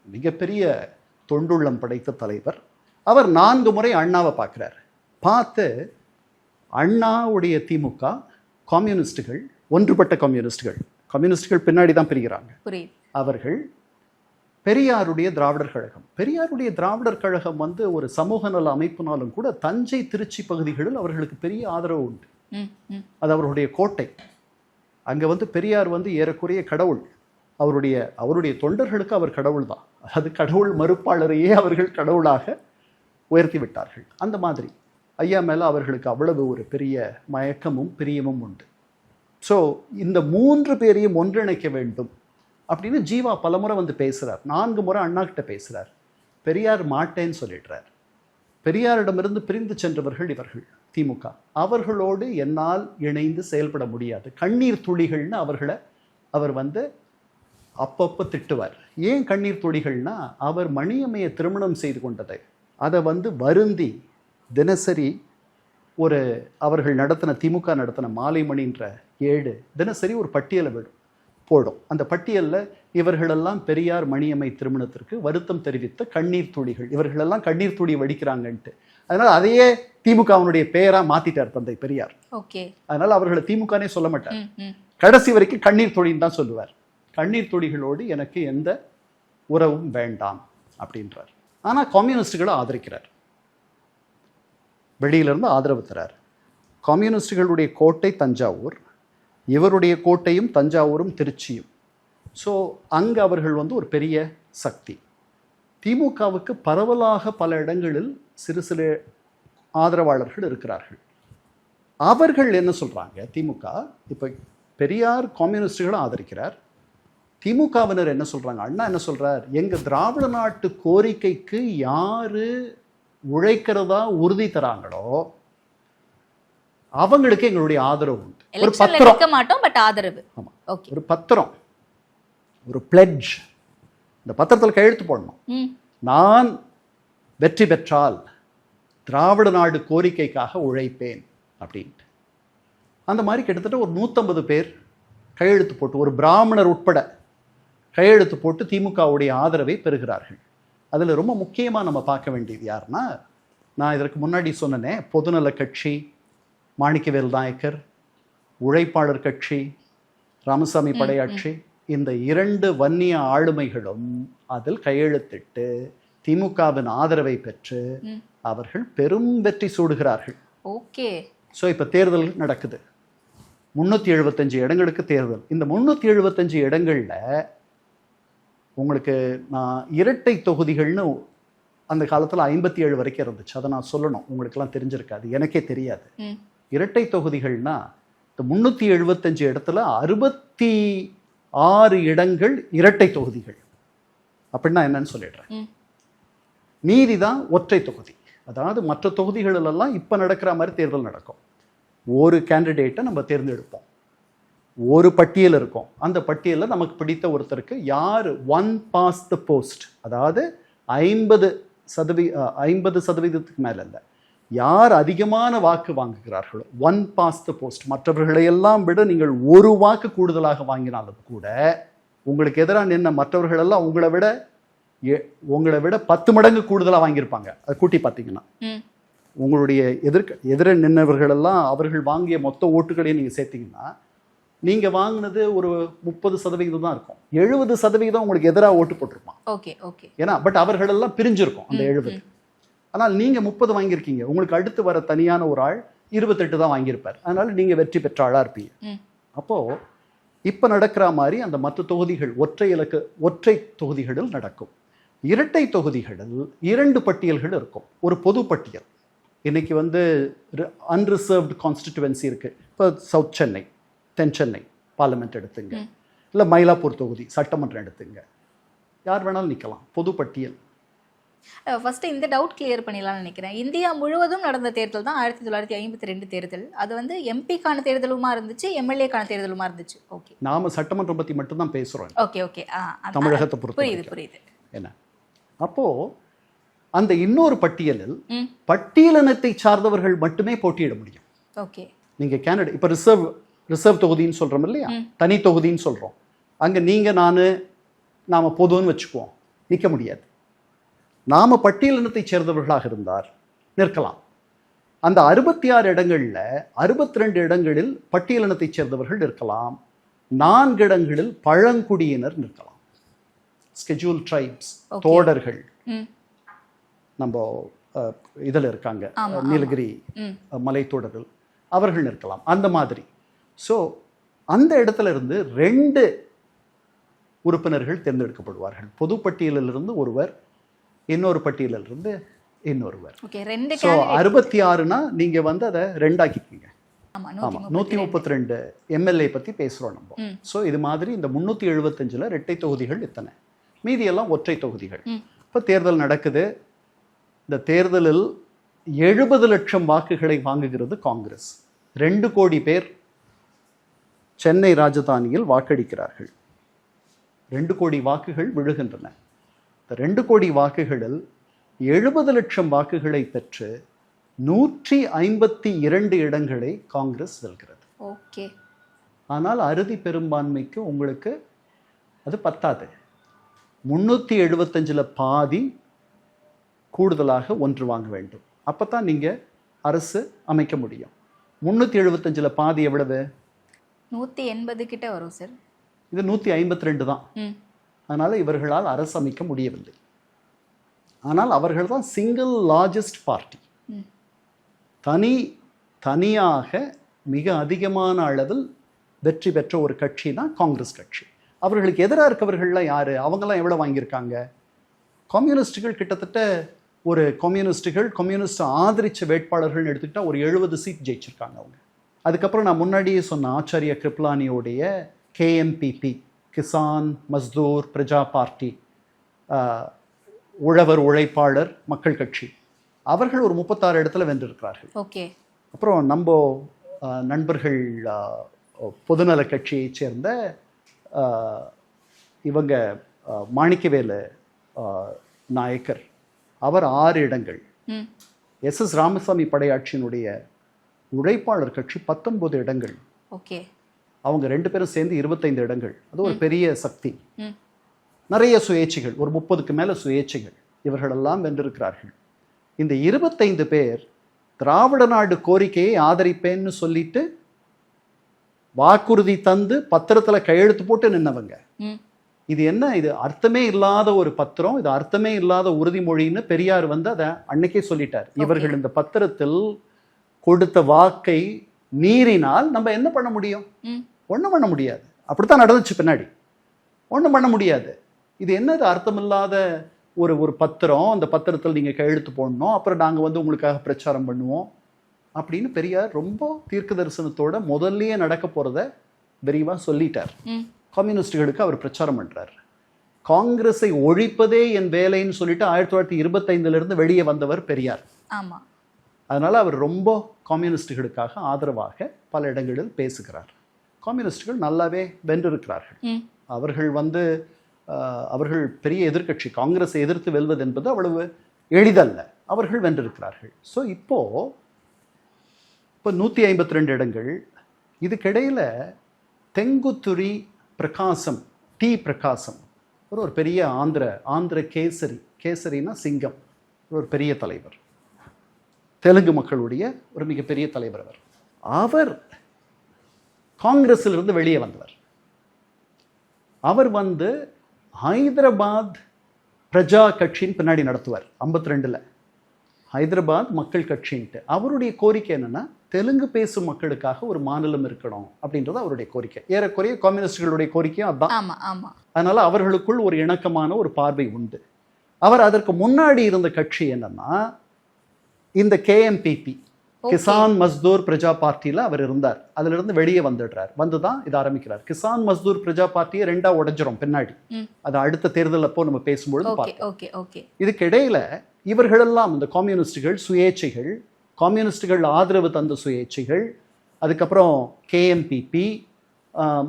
மிகப்பெரிய தொண்டுள்ளம் படைத்த தலைவர். அவர் 4 முறை அண்ணாவை பார்க்குறார். பார்த்து அண்ணாவுடைய திமுக, கம்யூனிஸ்டுகள், ஒன்றுபட்ட கம்யூனிஸ்டுகள் பின்னாடி தான் பிரிகிறாங்க, அவர்கள் பெரியாருடைய திராவிடர் கழகம். பெரியாருடைய திராவிடர் கழகம் வந்து ஒரு சமூக நல அமைப்புனாலும் கூட தஞ்சை திருச்சி பகுதிகளில் அவர்களுக்கு பெரிய ஆதரவு உண்டு. அது அவர்களுடைய கோட்டை. அங்கே வந்து பெரியார் வந்து ஏறக்குறைய கடவுள். அவருடைய தொண்டர்களுக்கு அவர் கடவுள் தான். அது கடவுள் மறுப்பாளரையே அவர்கள் கடவுளாக உயர்த்தி விட்டார்கள். அந்த மாதிரி ஐயா மேலே அவர்களுக்கு அவ்வளவு ஒரு பெரிய மயக்கமும் பிரியமும் உண்டு. ஸோ இந்த 3 பேரையும் ஒன்றிணைக்க வேண்டும் அப்படின்னு ஜீவா பலமுறை வந்து பேசுகிறார். 4 முறை அண்ணா கிட்ட பேசுகிறார். பெரியார் மாட்டேன்னு சொல்லிடுறார். பெரியாரிடமிருந்து பிரிந்து சென்றவர்கள் இவர்கள் திமுக. அவர்களோடு என்னால் இணைந்து செயல்பட முடியாது, கண்ணீர் துளிகள்னு அவர் வந்து அப்பப்போ திட்டுவார். ஏன் கண்ணீர் துளிகள்னா, அவர் மணியம்மையை திருமணம் செய்து கொண்டதை அதை வந்து வருந்தி தினசரி அவர்கள் நடத்தின திமுக நடத்தின மாலைமணின்ற ஏடு தினசரி ஒரு பட்டியலை போடும். அந்த பட்டியலில் இவர்களெல்லாம் பெரியார் மணியம்மை திருமணத்திற்கு வருத்தம் தெரிவித்த கண்ணீர் துளிகள், இவர்களெல்லாம் கண்ணீர் துளி வடிக்கிறாங்கன்ட்டு. அதனால அதையே திமுகவினுடைய பெயரா மாத்திட்டார் தந்தை பெரியார். அதனால அவர்களை திமுகனே சொல்ல மாட்டார், கடைசி வரைக்கும் கண்ணீர் துளின்னு தான் சொல்லுவார். கண்ணீர் துளிகளோடு எனக்கு எந்த உறவும் வேண்டாம் அப்படின்றார். ஆனால் கம்யூனிஸ்டுகளை ஆதரிக்கிறார், வெளியிலிருந்து ஆதரவு தரார். கம்யூனிஸ்டுகளுடைய கோட்டை தஞ்சாவூர், இவருடைய கோட்டையும் தஞ்சாவூரும் திருச்சியும். ஸோ அங்கே அவர்கள் வந்து ஒரு பெரிய சக்தி. திமுகவுக்கு பரவலாக பல இடங்களில் சிறு சிறு ஆதரவாளர்கள் இருக்கிறார்கள். அவர்கள் என்ன சொல்கிறாங்க, திமுக இப்போ பெரியார் கம்யூனிஸ்டுகளை ஆதரிக்கிறார். திமுகவினர் என்ன சொல்கிறாங்க, அண்ணா என்ன சொல்கிறார், எங்கள் திராவிட நாட்டு கோரிக்கைக்கு யார் உழைக்கிறதா உறுதி தராங்களோ அவங்களுக்கு எங்களுடைய ஆதரவு உண்டு. ஒரு பத்திரம், ஒரு பத்திரம், ஒரு பிளெட்ஜ், இந்த பத்திரத்தில் கையெழுத்து போடணும். நான் வெற்றி பெற்றால் திராவிட நாடு கோரிக்கைக்காக உழைப்பேன் அப்படின்ட்டு. அந்த மாதிரி கிட்டத்தட்ட ஒரு 150 பேர் கையெழுத்து போட்டு, ஒரு பிராமணர் உட்பட கையெழுத்து போட்டு திமுகவுடைய ஆதரவை பெறுகிறார்கள். அதில் ரொம்ப முக்கியமாக நம்ம பார்க்க வேண்டியது யாருன்னா, நான் இதற்கு முன்னாடி சொன்னேனே, பொதுநல கட்சி மாணிக்கவேல் நாயக்கர், உழைப்பாளர் கட்சி ராமசாமி படையாட்சி, இந்த 2 வன்னிய ஆளுமைகளும் அதில் கையெழுத்திட்டு திமுகவின் ஆதரவை பெற்று அவர்கள் பெரும் வெற்றி சூடுகிறார்கள். ஓகே. ஸோ இப்போ தேர்தல் நடக்குது, 375 இடங்களுக்கு தேர்தல். இந்த 375 இடங்களில் உங்களுக்கு நான் இரட்டை தொகுதிகள்னு அந்த காலத்தில் 57 வரைக்கும் இருந்துச்சு, அதை நான் சொல்லணும், உங்களுக்கெல்லாம் தெரிஞ்சிருக்காது, எனக்கே தெரியாது. இரட்டை தொகுதிகள்னா இந்த 375 இடத்துல 66 இடங்கள் இரட்டை தொகுதிகள். அப்படின்னா என்னன்னு சொல்லிடுறேன். மீதி தான் ஒற்றை தொகுதி. அதாவது மற்ற தொகுதிகளெல்லாம் இப்போ நடக்கிற மாதிரி தேர்தல் நடக்கும். ஒரு கேண்டிடேட்டை நம்ம தேர்ந்தெடுப்போம், ஒரு பட்டியல் இருக்கும். அந்த பட்டியலில் நமக்கு பிடித்த ஒருத்தருக்கு யார் ஒன் பாஸ் த போஸ்ட், அதாவது 50% மேலே இல்லை, யார் அதிகமான வாக்கு வாங்குகிறார்களோ ஒன் பாஸ் த போஸ்ட், மற்றவர்களையெல்லாம் விட நீங்கள் ஒரு வாக்கு கூடுதலாக வாங்கினாலும் கூட உங்களுக்கு எதிராக நின்ன மற்றவர்களெல்லாம் உங்களை விட 10 மடங்கு கூடுதலாக வாங்கியிருப்பாங்க. அதை கூட்டி பார்த்தீங்கன்னா உங்களுடைய எதிர நின்றவர்களெல்லாம் அவர்கள் வாங்கிய மொத்த ஓட்டுகளையும் நீங்கள் சேர்த்தீங்கன்னா நீங்கள் வாங்கினது ஒரு 30% தான் இருக்கும். 70% உங்களுக்கு எதிராக ஓட்டு போட்டிருப்பான். Okay okay. ஏன்னா பட் அவர்களெல்லாம் பிரிஞ்சிருக்கும் அந்த 70. ஆனால் நீங்கள் 30 வாங்கியிருக்கீங்க. உங்களுக்கு அடுத்து வர தனியான ஒரு ஆள் 28 தான் வாங்கியிருப்பார். அதனால நீங்கள் வெற்றி பெற்ற ஆளாக இருப்பீங்க. அப்போது இப்போ நடக்கிற மாதிரி அந்த மற்ற தொகுதிகள் ஒற்றை தொகுதிகளில் நடக்கும். இரட்டை தொகுதிகளில் 2 பட்டியல்கள் இருக்கும். ஒரு பொது பட்டியல், இன்னைக்கு அன்ரிசர்வ்டு கான்ஸ்டிடுவன்சி இருக்குது. இப்போ சவுத் சென்னை, தென் சென்னை பார்லிமெண்ட் எடுத்துங்க, இல்லை மயிலாப்பூர் தொகுதி சட்டமன்றம் எடுத்துங்க, யார் வேணாலும் நிற்கலாம். பொது பட்டியல். ஃபர்ஸ்ட் இந்த டவுட் கிளியர் பண்ணிடலாம்னு நினைக்கிறேன். இந்தியா முழுவதும் நடந்த தேர்தல் தான் 1952 தேர்தல். அது எம்பிக்கான தேர்தலுமா இருந்துச்சு, எம்எல்ஏக்கான தேர்தலுமா இருந்துச்சு. ஓகே, நாம சட்டமன்றம் பற்றி மட்டும்தான் பேசுகிறோம். Okay okay. தமிழகத்தை பொறுத்து புரியுது. என்ன அப்போ அந்த இன்னொரு பட்டியலில் பட்டியலினத்தை சார்ந்தவர்கள் மட்டுமே போட்டியிட முடியும். ஓகே. நீங்க கேனடா இப்போ ரிசர்வ் தொகுதின்னு சொல்றோம் இல்லையா, தனி தொகுதின்னு சொல்றோம். அங்க நீங்க நாம பொதுன்னு வச்சுக்குவோம், நிற்க முடியாது. நாம பட்டியலினத்தை சேர்ந்தவர்களாக இருந்தால் நிற்கலாம். அந்த 66 இடங்கள்ல 62 இடங்களில் பட்டியலினத்தை சேர்ந்தவர்கள் நிற்கலாம். 4 இடங்களில் பழங்குடியினர் நிற்கலாம். ஸ்கெட்யூல் ட்ரைப்ஸ், தோடர்கள் நம்ம இதில் இருக்காங்க, நீலகிரி மலைத்தொடர்கள், அவர்கள் நிற்கலாம். அந்த மாதிரி. ஸோ அந்த இடத்துல இருந்து 2 உறுப்பினர்கள் தேர்ந்தெடுக்கப்படுவார்கள். பொது பட்டியலிலிருந்து ஒருவர், இன்னொரு பட்டியலிலிருந்து இன்னொருவர். 66னா நீங்க அதை 2 ஆக்கிக்கீங்க. ஆமாம், 132 எம்எல்ஏ பற்றி பேசுகிறோம் நம்ம. ஸோ இது மாதிரி இந்த 375ல் இரட்டை தொகுதிகள் இத்தனை, மீதியெல்லாம் ஒற்றை தொகுதிகள். இப்போ தேர்தல் நடக்குது. இந்த தேர்தலில் 70 லட்சம் வாக்குகளை வாங்குகிறது காங்கிரஸ். 2 கோடி பேர் சென்னை ராஜதானியில் வாக்களிக்கிறார்கள். 2 கோடி வாக்குகள் விழுகின்றன. இந்த 2 கோடி வாக்குகளில் 70 லட்சம் வாக்குகளை பெற்று 152 இடங்களை காங்கிரஸ் வெல்கிறது. ஓகே. ஆனால் அறுதி பெரும்பான்மைக்கு உங்களுக்கு அது பத்தாது. 375ல் பாதி கூடுதலாக 1 வாங்க வேண்டும். அப்போ தான் நீங்கள் அரசு அமைக்க முடியும். 375ல் பாதி எவ்வளவு? 180 கிட்ட வரும் சார். இது 152 தான். அதனால் இவர்களால் அரசு அமைக்க முடியவில்லை. ஆனால் அவர்கள் தான் சிங்கிள் லார்ஜஸ்ட் பார்ட்டி. தனியாக மிக அதிகமான அளவில் வெற்றி பெற்ற ஒரு கட்சி தான் காங்கிரஸ் கட்சி. அவர்களுக்கு எதிராக இருக்கவர்கள்லாம் யார்? அவங்கெல்லாம் எவ்வளோ வாங்கியிருக்காங்க? கம்யூனிஸ்டுகள் கிட்டத்தட்ட கம்யூனிஸ்ட் ஆதரித்த வேட்பாளர்கள் எடுத்துக்கிட்டால் ஒரு 70 சீட் ஜெயிச்சிருக்காங்க அவங்க. அதுக்கப்புறம் நான் முன்னாடியே சொன்ன ஆச்சாரிய கிருப்லானியோடைய கேஎம்பிபி, கிசான் மஸ்தூர் பிரஜா பார்ட்டி, உழைப்பாளர் மக்கள் கட்சி, அவர்கள் ஒரு 36 இடத்துல வென்றிருக்கிறார்கள். ஓகே. அப்புறம் நம்ம நண்பர்கள் பொதுநல கட்சியை சேர்ந்த இவங்க மாணிக்கவேலு நாயக்கர், அவர் 6 இடங்கள். எஸ் ராமசாமி படையாட்சியினுடைய உழைப்பாளர் கட்சி 19 இடங்கள். ஓகே. அவங்க 2 பேரும் சேர்ந்து 25 இடங்கள். அது ஒரு பெரிய சக்தி. நிறைய சுயேட்சைகள், ஒரு 30க்கு மேல சுயேட்சைகள், இவர்களெல்லாம் வென்றிருக்கிறார்கள். இந்த 25 பேர் திராவிட நாடு கோரிக்கையை ஆதரிப்பேன்னு சொல்லிட்டு வாக்குறுதி தந்து பத்திரத்தில் கையெழுத்து போட்டு நின்னவங்க. இது என்ன? இது அர்த்தமே இல்லாத ஒரு பத்திரம், இது அர்த்தமே இல்லாத உறுதிமொழின்னு பெரியார் அதை அன்னைக்கே சொல்லிட்டார். இவர்கள் இந்த பத்திரத்தில் கொடுத்த வாக்கை மீறினால் நம்ம என்ன பண்ண முடியும்? ஒன்றும் பண்ண முடியாது. அப்படித்தான் நடந்துச்சு. பின்னாடி ஒன்றும் பண்ண முடியாது. இது என்னது? அர்த்தமில்லாத ஒரு பத்திரம், அந்த பத்திரத்தில் நீங்கள் கையெழுத்து போடணும், அப்புறம் நாங்கள் உங்களுக்காக பிரச்சாரம் பண்ணுவோம் அப்படின்னு பெரியார் ரொம்ப தீர்க்க தரிசனத்தோட முதல்லயே நடக்க போகிறத விரிவாக சொல்லிட்டார். கம்யூனிஸ்டுகளுக்கு அவர் பிரச்சாரம் பண்ணுறார். காங்கிரஸை ஒழிப்பதே என் வேலைன்னு சொல்லிட்டு 1925 வெளியே வந்தவர் பெரியார். ஆமாம். அதனால் அவர் ரொம்ப கம்யூனிஸ்டுகளுக்காக ஆதரவாக பல இடங்களில் பேசுகிறார். கம்யூனிஸ்டுகள் நல்லாவே வென்றிருக்கிறார்கள். அவர்கள் பெரிய எதிர்க்கட்சி. காங்கிரஸை எதிர்த்து வெல்வது என்பது அவ்வளவு எளிதல்ல. அவர்கள் வென்றிருக்கிறார்கள். ஸோ இப்போ 152 இடங்கள். இதுக்கிடையில் தெங்குத்துரி பிரகாசம், டி பிரகாசம், ஒரு பெரிய ஆந்திர கேசரினா சிங்கம், ஒரு பெரிய தலைவர். தெலுங்கு மக்களுடைய ஒரு மிகப்பெரிய தலைவர். அவர் காங்கிரஸிலிருந்து வெளியே வந்தவர். அவர் வந்து ஹைதராபாத் பிரஜா கட்சியின் பின்னாடி நடத்துவார் 52ல். ஹைதராபாத் மக்கள் கட்சின்ட்டு அவருடைய கோரிக்கை என்னன்னா, தெலுங்கு பேசும் மக்களுக்காக ஒரு மாநிலம் இருக்கணும் அப்படின்றது அவருடைய கோரிக்கை. ஏறக்குறைய கம்யூனிஸ்டுகளுடைய கோரிக்கையும் அதுதான். அதனால அவர்களுக்குள் ஒரு இணக்கமான ஒரு பார்வை உண்டு. அவர் அதற்கு முன்னாடி இருந்த கட்சி என்னன்னா, இந்த கேஎம்பிபி, கிசான் மஸ்தூர் பிரஜா பார்ட்டியில் அவர் இருந்தார். அதுல இருந்து வெளியே வந்துடுறார். வந்துதான் இது ஆரம்பிக்கிறார். கிசான் மஸ்தூர் பிரஜா பார்ட்டியை 2ஆ உடைஞ்சிரும் பின்னாடி. அது அடுத்த தேர்தல் அப்போ நம்ம பேசும்பொழுது பார்ப்போம். இதுக்கு இடையில இவர்களெல்லாம் இந்த கம்யூனிஸ்டுகள், சுயேட்சைகள், கம்யூனிஸ்டுகள் ஆதரவு தந்த சுயேட்சைகள், அதுக்கப்புறம் கேஎம்பிபி,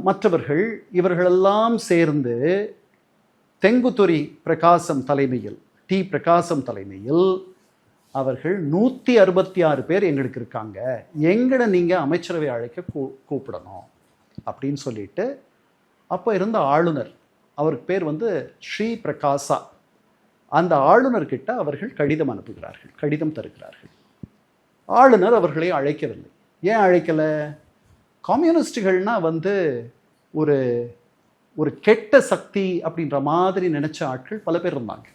மற்றவர்கள், இவர்களெல்லாம் சேர்ந்து தெங்குதுரி பிரகாசம் தலைமையில், டி பிரகாசம் தலைமையில் அவர்கள் 166 பேர் எங்களுக்கு இருக்காங்க, எங்களை நீங்கள் அமைச்சரவை அழைக்க கூப்பிடணும் அப்படின்னு சொல்லிட்டு அப்போ இருந்த ஆளுநர், அவருக்கு பேர் வந்து ஸ்ரீ பிரகாசா, அந்த ஆளுநர்கிட்ட அவர்கள் கடிதம் அனுப்புகிறார்கள், கடிதம் தருகிறார்கள். ஆளுநர் அவர்களை அழைக்கவில்லை. ஏன் அழைக்கலை? கம்யூனிஸ்டுகள்னா வந்து ஒரு ஒரு கெட்ட சக்தி அப்படின்ற மாதிரி நினைச்ச ஆட்கள் பல பேர் இருந்தாங்க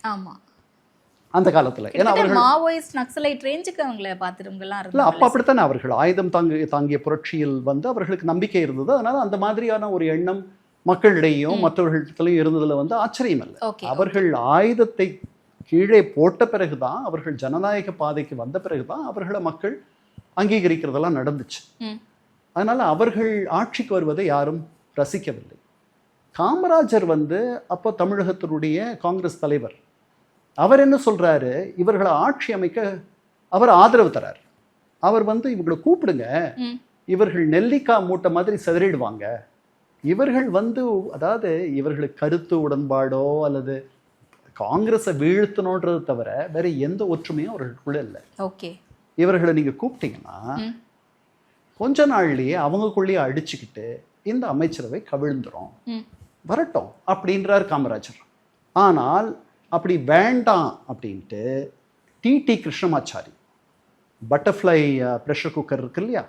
அந்த காலத்துல. ஏன்னா அவர்கள் மாவோயிஸ்ட் நக்சலைட் ரேஞ்சுக்கு அவங்கள பார்த்துருவங்கலாம் இல்லை, அப்போ அப்படித்தானே அவர்கள் ஆயுதம் தாங்கிய புரட்சியில் வந்து அவர்களுக்கு நம்பிக்கை இருந்தது. அதனால அந்த மாதிரியான ஒரு எண்ணம் மக்களிடையும் மற்றவர்களிடத்திலையும் இருந்ததுல வந்து ஆச்சரியம் இல்லை. அவர்கள் ஆயுதத்தை கீழே போட்ட பிறகுதான், அவர்கள் ஜனநாயக பாதைக்கு வந்த பிறகுதான் அவர்களை மக்கள் அங்கீகரிக்கிறதெல்லாம் நடந்துச்சு. அதனால அவர்கள் ஆட்சிக்கு வருவதை யாரும் ரசிக்கவில்லை. காமராஜர் வந்து அப்போ தமிழகத்தினுடைய காங்கிரஸ் தலைவர். அவர் என்ன சொல்றாரு, இவர்களை ஆட்சி அமைக்க அவர் ஆதரவு தரார். அவர் வந்து இவங்களை கூப்பிடுங்க, இவர்கள் நெல்லிக்காய் மூட்டை மாதிரி சிதறிடுவாங்க, இவர்கள் வந்து அதாவது இவர்களுக்கு கருத்து உடன்பாடோ அல்லது காங்கிரஸை வீழ்த்தணுன்றது தவிர வேற எந்த ஒற்றுமையும் அவர்களுக்குள்ள இல்லை. இவர்களை நீங்க கூப்பிட்டீங்கன்னா கொஞ்ச நாள்லயே அவங்களுக்குள்ளேயே அடிச்சுக்கிட்டு இந்த அமைச்சரவை கவிழ்ந்துரும், வரட்டும் அப்படின்றார் காமராஜர். ஆனால் அப்படி வேண்டாம் அப்படின்ட்டு TT Krishnamachari, butterfly pressure cooker இருக்கு இல்லையா,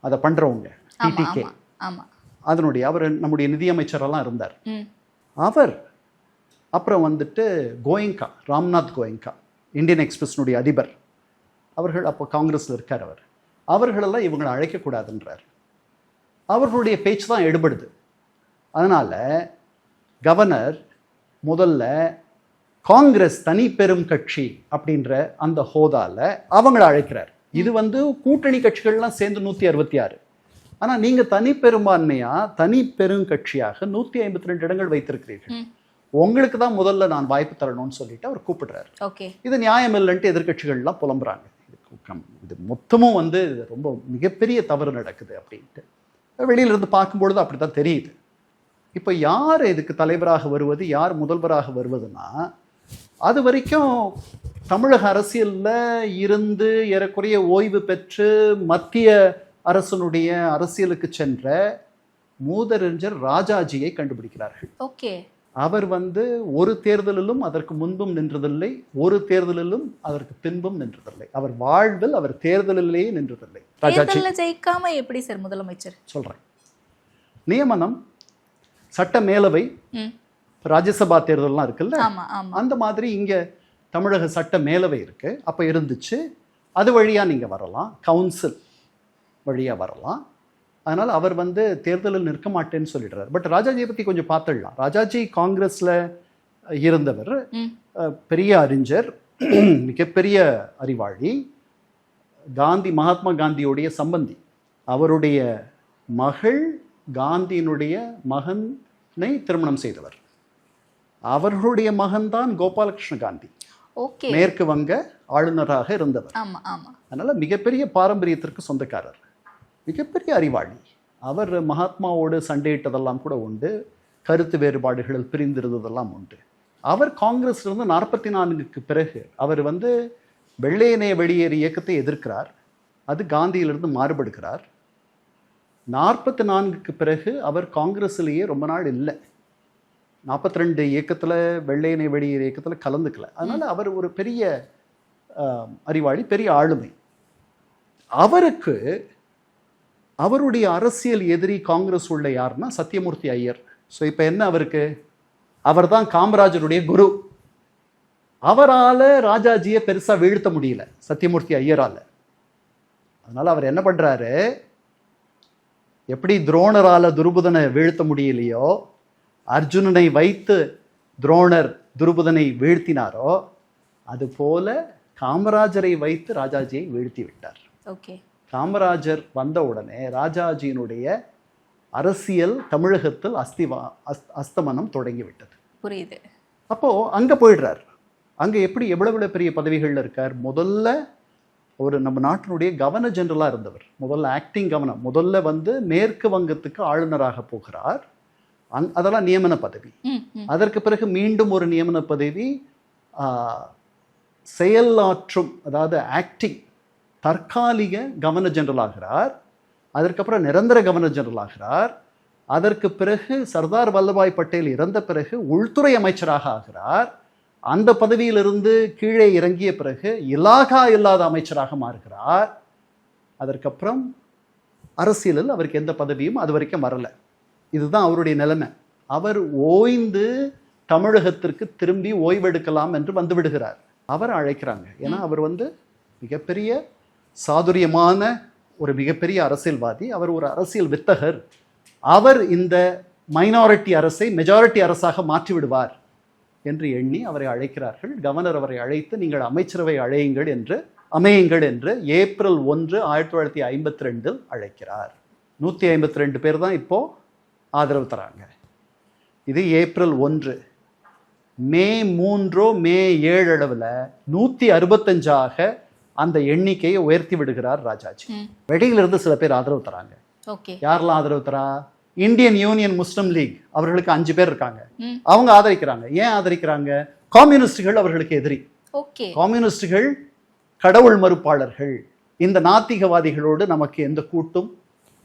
அதை பண்றவங்க டிடிகே, அதனுடைய அவர் நம்முடைய நிதியமைச்சரெல்லாம் இருந்தார். அவர் அப்புறம் வந்துட்டு கோயங்கா, ராம்நாத் கோயங்கா, இந்தியன் எக்ஸ்பிரஸ்னுடைய அதிபர், அவர்கள் அப்போ காங்கிரஸில் இருக்கார். அவர்களெல்லாம் இவங்களை அழைக்கக்கூடாதுன்றார். அவர்களுடைய பேச்சு தான் எடுபடுது. அதனால கவர்னர் முதல்ல காங்கிரஸ் தனி பெரும் கட்சி அப்படின்ற அந்த ஹோதால அவங்களை அழைக்கிறார். இது வந்து கூட்டணி கட்சிகள்லாம் சேர்ந்து 166. ஆனா நீங்க தனி பெரும்பான்மையா தனி பெரும் கட்சியாக 152 இடங்கள் வைத்திருக்கிறீர்கள், உங்களுக்கு தான் முதல்ல நான் வாய்ப்பு தரணும்னு சொல்லிட்டு அவர் கூப்பிடுறாரு. இது நியாயம் இல்லைன்ட்டு எதிர்கட்சிகள்லாம் புலம்புறாங்க. இது மொத்தமும் வந்து ரொம்ப மிகப்பெரிய தவறு நடக்குது அப்படின்ட்டு வெளியிலிருந்து பார்க்கும்பொழுது அப்படித்தான் தெரியுது. இப்போ யார் இதுக்கு தலைவராக வருவது, யார் முதல்வராக வருவதுன்னா, அது வரைக்கும் தமிழக அரசியல்ல இருந்து ஏறக்குறைய ஓய்வு பெற்று மத்திய அரசனுடைய அரசியலுக்கு சென்ற மூதறிஞர் ராஜாஜியை கண்டுபிடிக்கிறார்கள். அவர் வந்து ஒரு தேர்தலிலும் அதற்கு முன்பும் நின்றதில்லை, ஒரு தேர்தலிலும் அதற்கு பின்பும் நின்றதில்லை. அவர் வாழ்வில் அவர் தேர்தலிலேயே நின்றதில்லை. ராஜாஜி ஜெயிக்காம எப்படி சார் முதலமைச்சர்? சொல்றேன். நியமனம், சட்ட மேலவை, ராஜ்யசபா தேர்தல்லாம் இருக்குல்ல, அந்த மாதிரி இங்க தமிழக சட்ட மேலவை இருக்கு, அப்ப இருந்துச்சு. அது வழியா நீங்க வரலாம், கவுன்சில் வழியா வரலாம். அதனால அவர் வந்து தேர்தலில் நிற்க மாட்டேன்னு சொல்லிடுறாரு. பட் ராஜாஜியை பத்தி கொஞ்சம் பார்த்துடலாம். ராஜாஜி காங்கிரஸ்ல இருந்தவர், பெரிய அறிஞர், மிகப்பெரிய அறிவாளி, காந்தி, மகாத்மா காந்தியோடைய சம்பந்தி. அவருடைய மகள் காந்தியினுடைய மகனை திருமணம் செய்தவர். அவர்களுடைய மகன்தான் கோபாலகிருஷ்ண காந்தி, மேற்கு வங்க ஆளுநராக இருந்தவர். அதனால மிகப்பெரிய பாரம்பரியத்திற்கு சொந்தக்காரர், மிகப்பெரிய அறிவாளி. அவர் மகாத்மாவோடு சண்டையிட்டதெல்லாம் கூட உண்டு, கருத்து வேறுபாடுகளில் பிரிந்திருந்ததெல்லாம் உண்டு. அவர் காங்கிரஸ்ல இருந்து 44க்கு பிறகு அவர் வந்து வெள்ளையனே வெளியேறு இயக்கத்தை எதிர்க்கிறார். அது காந்தியிலிருந்து மாறுபடுகிறார். 44க்கு பிறகு அவர் காங்கிரஸ்லேயே ரொம்ப நாள் இல்லை. 42 இயக்கத்தில், வெள்ளையனே வெளியேறு இயக்கத்தில் கலந்துக்கல. அதனால அவர் ஒரு பெரிய அறிவாளி, பெரிய ஆளுமை. அவருக்கு அவருடைய அரசியல் எதிரி காங்கிரஸ் உள்ள யாருன்னா சத்யமூர்த்தி ஐயர். ஸோ இப்போ என்ன அவருக்கு, அவர் தான் காமராஜருடைய குரு. அவரால் ராஜாஜியை பெருசாக வீழ்த்த முடியல சத்யமூர்த்தி ஐயரால். அதனால் அவர் என்ன பண்ணுறாரு, எப்படி துரோணரால் துருபதனை வீழ்த்த முடியலையோ, அர்ஜுனனை வைத்து துரோணர் துருபதனை வீழ்த்தினாரோ, அதுபோல காமராஜரை வைத்து ராஜாஜியை வீழ்த்தி விட்டார். ஓகே. காமராஜர் வந்த உடனே ராஜாஜியினுடைய அரசியல் தமிழகத்தில் அஸ்தமனம் தொடங்கிவிட்டது. புரியுது. அப்போ அங்கே போயிடுறார். அங்கே எப்படி எவ்வளவு பெரிய பதவிகளில் இருக்கார். முதல்ல ஒரு நம்ம நாட்டினுடைய கவர்னர் ஜெனரலாக இருந்தவர், முதல்ல ஆக்டிங் கவர்னர், முதல்ல மேற்கு வங்கத்துக்கு ஆளுநராக போகிறார். அதெல்லாம் நியமன பதவி. அதற்கு பிறகு மீண்டும் ஒரு நியமன பதவி, செயலாற்றும், அதாவது ஆக்டிங் தற்காலிக கவர்னர் ஜெனரல் ஆகிறார். அதற்கப்புறம் நிரந்தர கவர்னர் ஜெனரல் ஆகிறார். அதற்கு பிறகு சர்தார் வல்லபாய் பட்டேல் இறந்த பிறகு உள்துறை அமைச்சராக ஆகிறார். அந்த பதவியிலிருந்து கீழே இறங்கிய பிறகு இலாகா இல்லாத அமைச்சராக மாறுகிறார். அதற்கப்புறம் அரசியலில் அவருக்கு எந்த பதவியும் அது வரைக்கும் வரல. இதுதான் அவருடைய நிலைமை. அவர் ஓய்ந்து தமிழகத்திற்கு திரும்பி ஓய்வெடுக்கலாம் என்று வந்து விடுகிறார். அவர் அழைக்கிறாங்க. ஏன்னா அவர் மிகப்பெரிய சாதுரியமான ஒரு மிகப்பெரிய அரசியல்வாதி, அவர் ஒரு அரசியல் வித்தகர். அவர் இந்த மைனாரிட்டி அரசை மெஜாரிட்டி அரசாக மாற்றி விடுவார் என்று எண்ணி அவரை அழைக்கிறார்கள். கவர்னர் அவரை அழைத்து நீங்கள் அமைச்சரவை அமையுங்கள் என்று ஏப்ரல் 1, 1952 அழைக்கிறார். 152 பேர் தான் இப்போ ஆதரவு தராங்க. இது ஏப்ரல் 1. மே 3 மே 7 அளவில் 165ஆக அந்த எண்ணிக்கையை உயர்த்தி விடுகிறார் ராஜாஜி. வெளியிலிருந்து சில பேர் ஆதரவு தராங்க. யாரெல்லாம் ஆதரவு தரா? இந்தியன் யூனியன் முஸ்லிம் லீக், அவர்களுக்கு 5 பேர் இருக்காங்க. அவங்க ஆதரிக்கிறாங்க. ஏன் ஆதரிக்கிறாங்க? கம்யூனிஸ்டுகள் அவர்களுக்கு எதிரி. கம்யூனிஸ்டுகள் கடவுள் மறுப்பாளர்கள். இந்த நாத்திகவாதிகளோடு நமக்கு எந்த கூட்டும்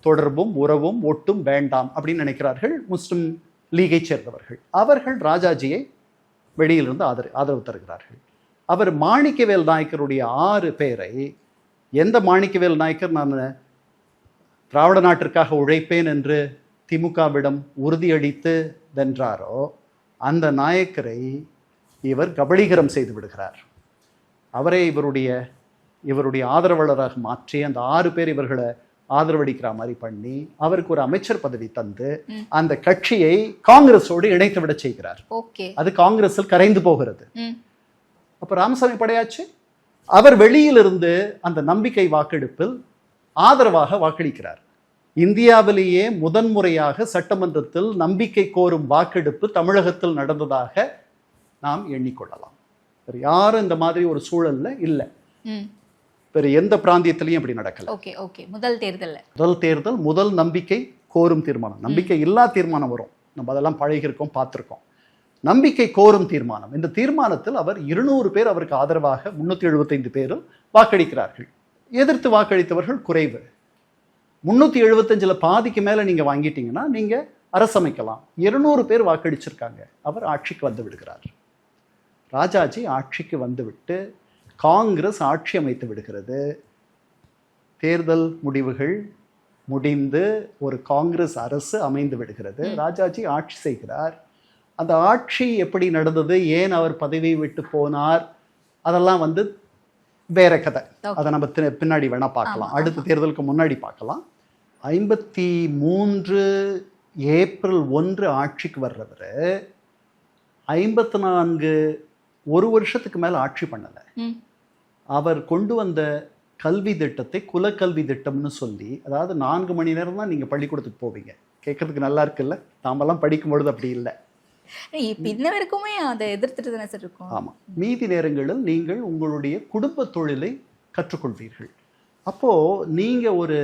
தொடர்பும் உறவும் ஒட்டும் வேண்டாம் அப்படின்னு நினைக்கிறார்கள் முஸ்லிம் லீகை சேர்ந்தவர்கள். அவர்கள் ராஜாஜியை வெளியிலிருந்து ஆதரவு தருகிறார்கள். அவர் மாணிக்கவேல் நாயக்கருடைய 6 பேரை, எந்த மாணிக்கவேல் நாயக்கர் நான் திராவிட நாட்டிற்காக உழைப்பேன் என்று திமுகவிடம் உறுதியளித்து வென்றாரோ அந்த நாயக்கரை இவர் கபளீகரம் செய்து விடுகிறார். அவரே இவருடைய ஆதரவாளராக மாற்றி அந்த 6 பேர் இவர்களை ஆதரவளிக்கிற மாதிரி பண்ணி அவருக்கு ஒரு அமைச்சர் பதவி தந்து அந்த கட்சியை காங்கிரஸோடு இணைத்து விட செய்கிறார். அது காங்கிரஸில் கரைந்து போகிறது. அப்ப ராமசாமி படையாச்சு. அவர் வெளியிலிருந்து அந்த நம்பிக்கை வாக்கெடுப்பில் ஆதரவாக வாக்களிக்கிறார். இந்தியாவிலேயே முதன்முறையாக சட்டமன்றத்தில் நம்பிக்கை கோரும் வாக்கெடுப்பு தமிழகத்தில் நடந்ததாக நாம் எண்ணிக்கொள்ளலாம். வேறு யாரும் இந்த மாதிரி ஒரு சூழல்ல இல்லை. வேறு எந்த பிராந்தியத்திலையும் அப்படி நடக்கல. முதல் தேர்தல் முதல் நம்பிக்கை கோரும் தீர்மானம். நம்பிக்கை இல்லா தீர்மானம் வரும், நம்ம அதெல்லாம் பழகிருக்கோம், பார்த்துருக்கோம். நம்பிக்கை கோரும் தீர்மானம். இந்த தீர்மானத்தில் அவர் 200 பேர் அவருக்கு ஆதரவாக 375 பேரும் வாக்களிக்கிறார்கள். எதிர்த்து வாக்களித்தவர்கள் குறைவு. 375ல் பாதிக்கு மேலே நீங்கள் வாங்கிட்டீங்கன்னா நீங்கள் அரசமைக்கலாம். 200 பேர் வாக்களிச்சிருக்காங்க. அவர் ஆட்சிக்கு வந்து விடுகிறார். ராஜாஜி ஆட்சிக்கு வந்துவிட்டு காங்கிரஸ் ஆட்சி அமைத்து விடுகிறது. தேர்தல் முடிவுகள் முடிந்து ஒரு காங்கிரஸ் அரசு அமைந்து விடுகிறது. ராஜாஜி ஆட்சி செய்கிறார். அந்த ஆட்சி எப்படி நடந்தது, ஏன் அவர் பதவியை விட்டு போனார், அதெல்லாம் வேற கதை. அதை நம்ம பின்னாடி வேணா பார்க்கலாம், அடுத்த தேர்தலுக்கு முன்னாடி பார்க்கலாம். 53 ஏப்ரல் 1 ஆட்சிக்கு வர்றவர் 54 ஒரு வருஷத்துக்கு மேல ஆட்சி பண்ணல. அவர் கொண்டு வந்த கல்வி திட்டத்தை குலக்கல்வி திட்டம்னு சொல்லி, அதாவது 4 மணி நேரம் தான் நீங்க பள்ளிக்கூடத்துக்கு போவீங்க. கேட்கறதுக்கு நல்லா இருக்குல்ல? நாமெல்லாம் படிக்கும்பொழுது அப்படி இல்லை. ஆமா, மீதி நேரங்களில் நீங்கள் உங்களுடைய குடும்ப தொழிலை கற்றுக்கொள்வீர்கள். அப்போ நீங்க ஒரு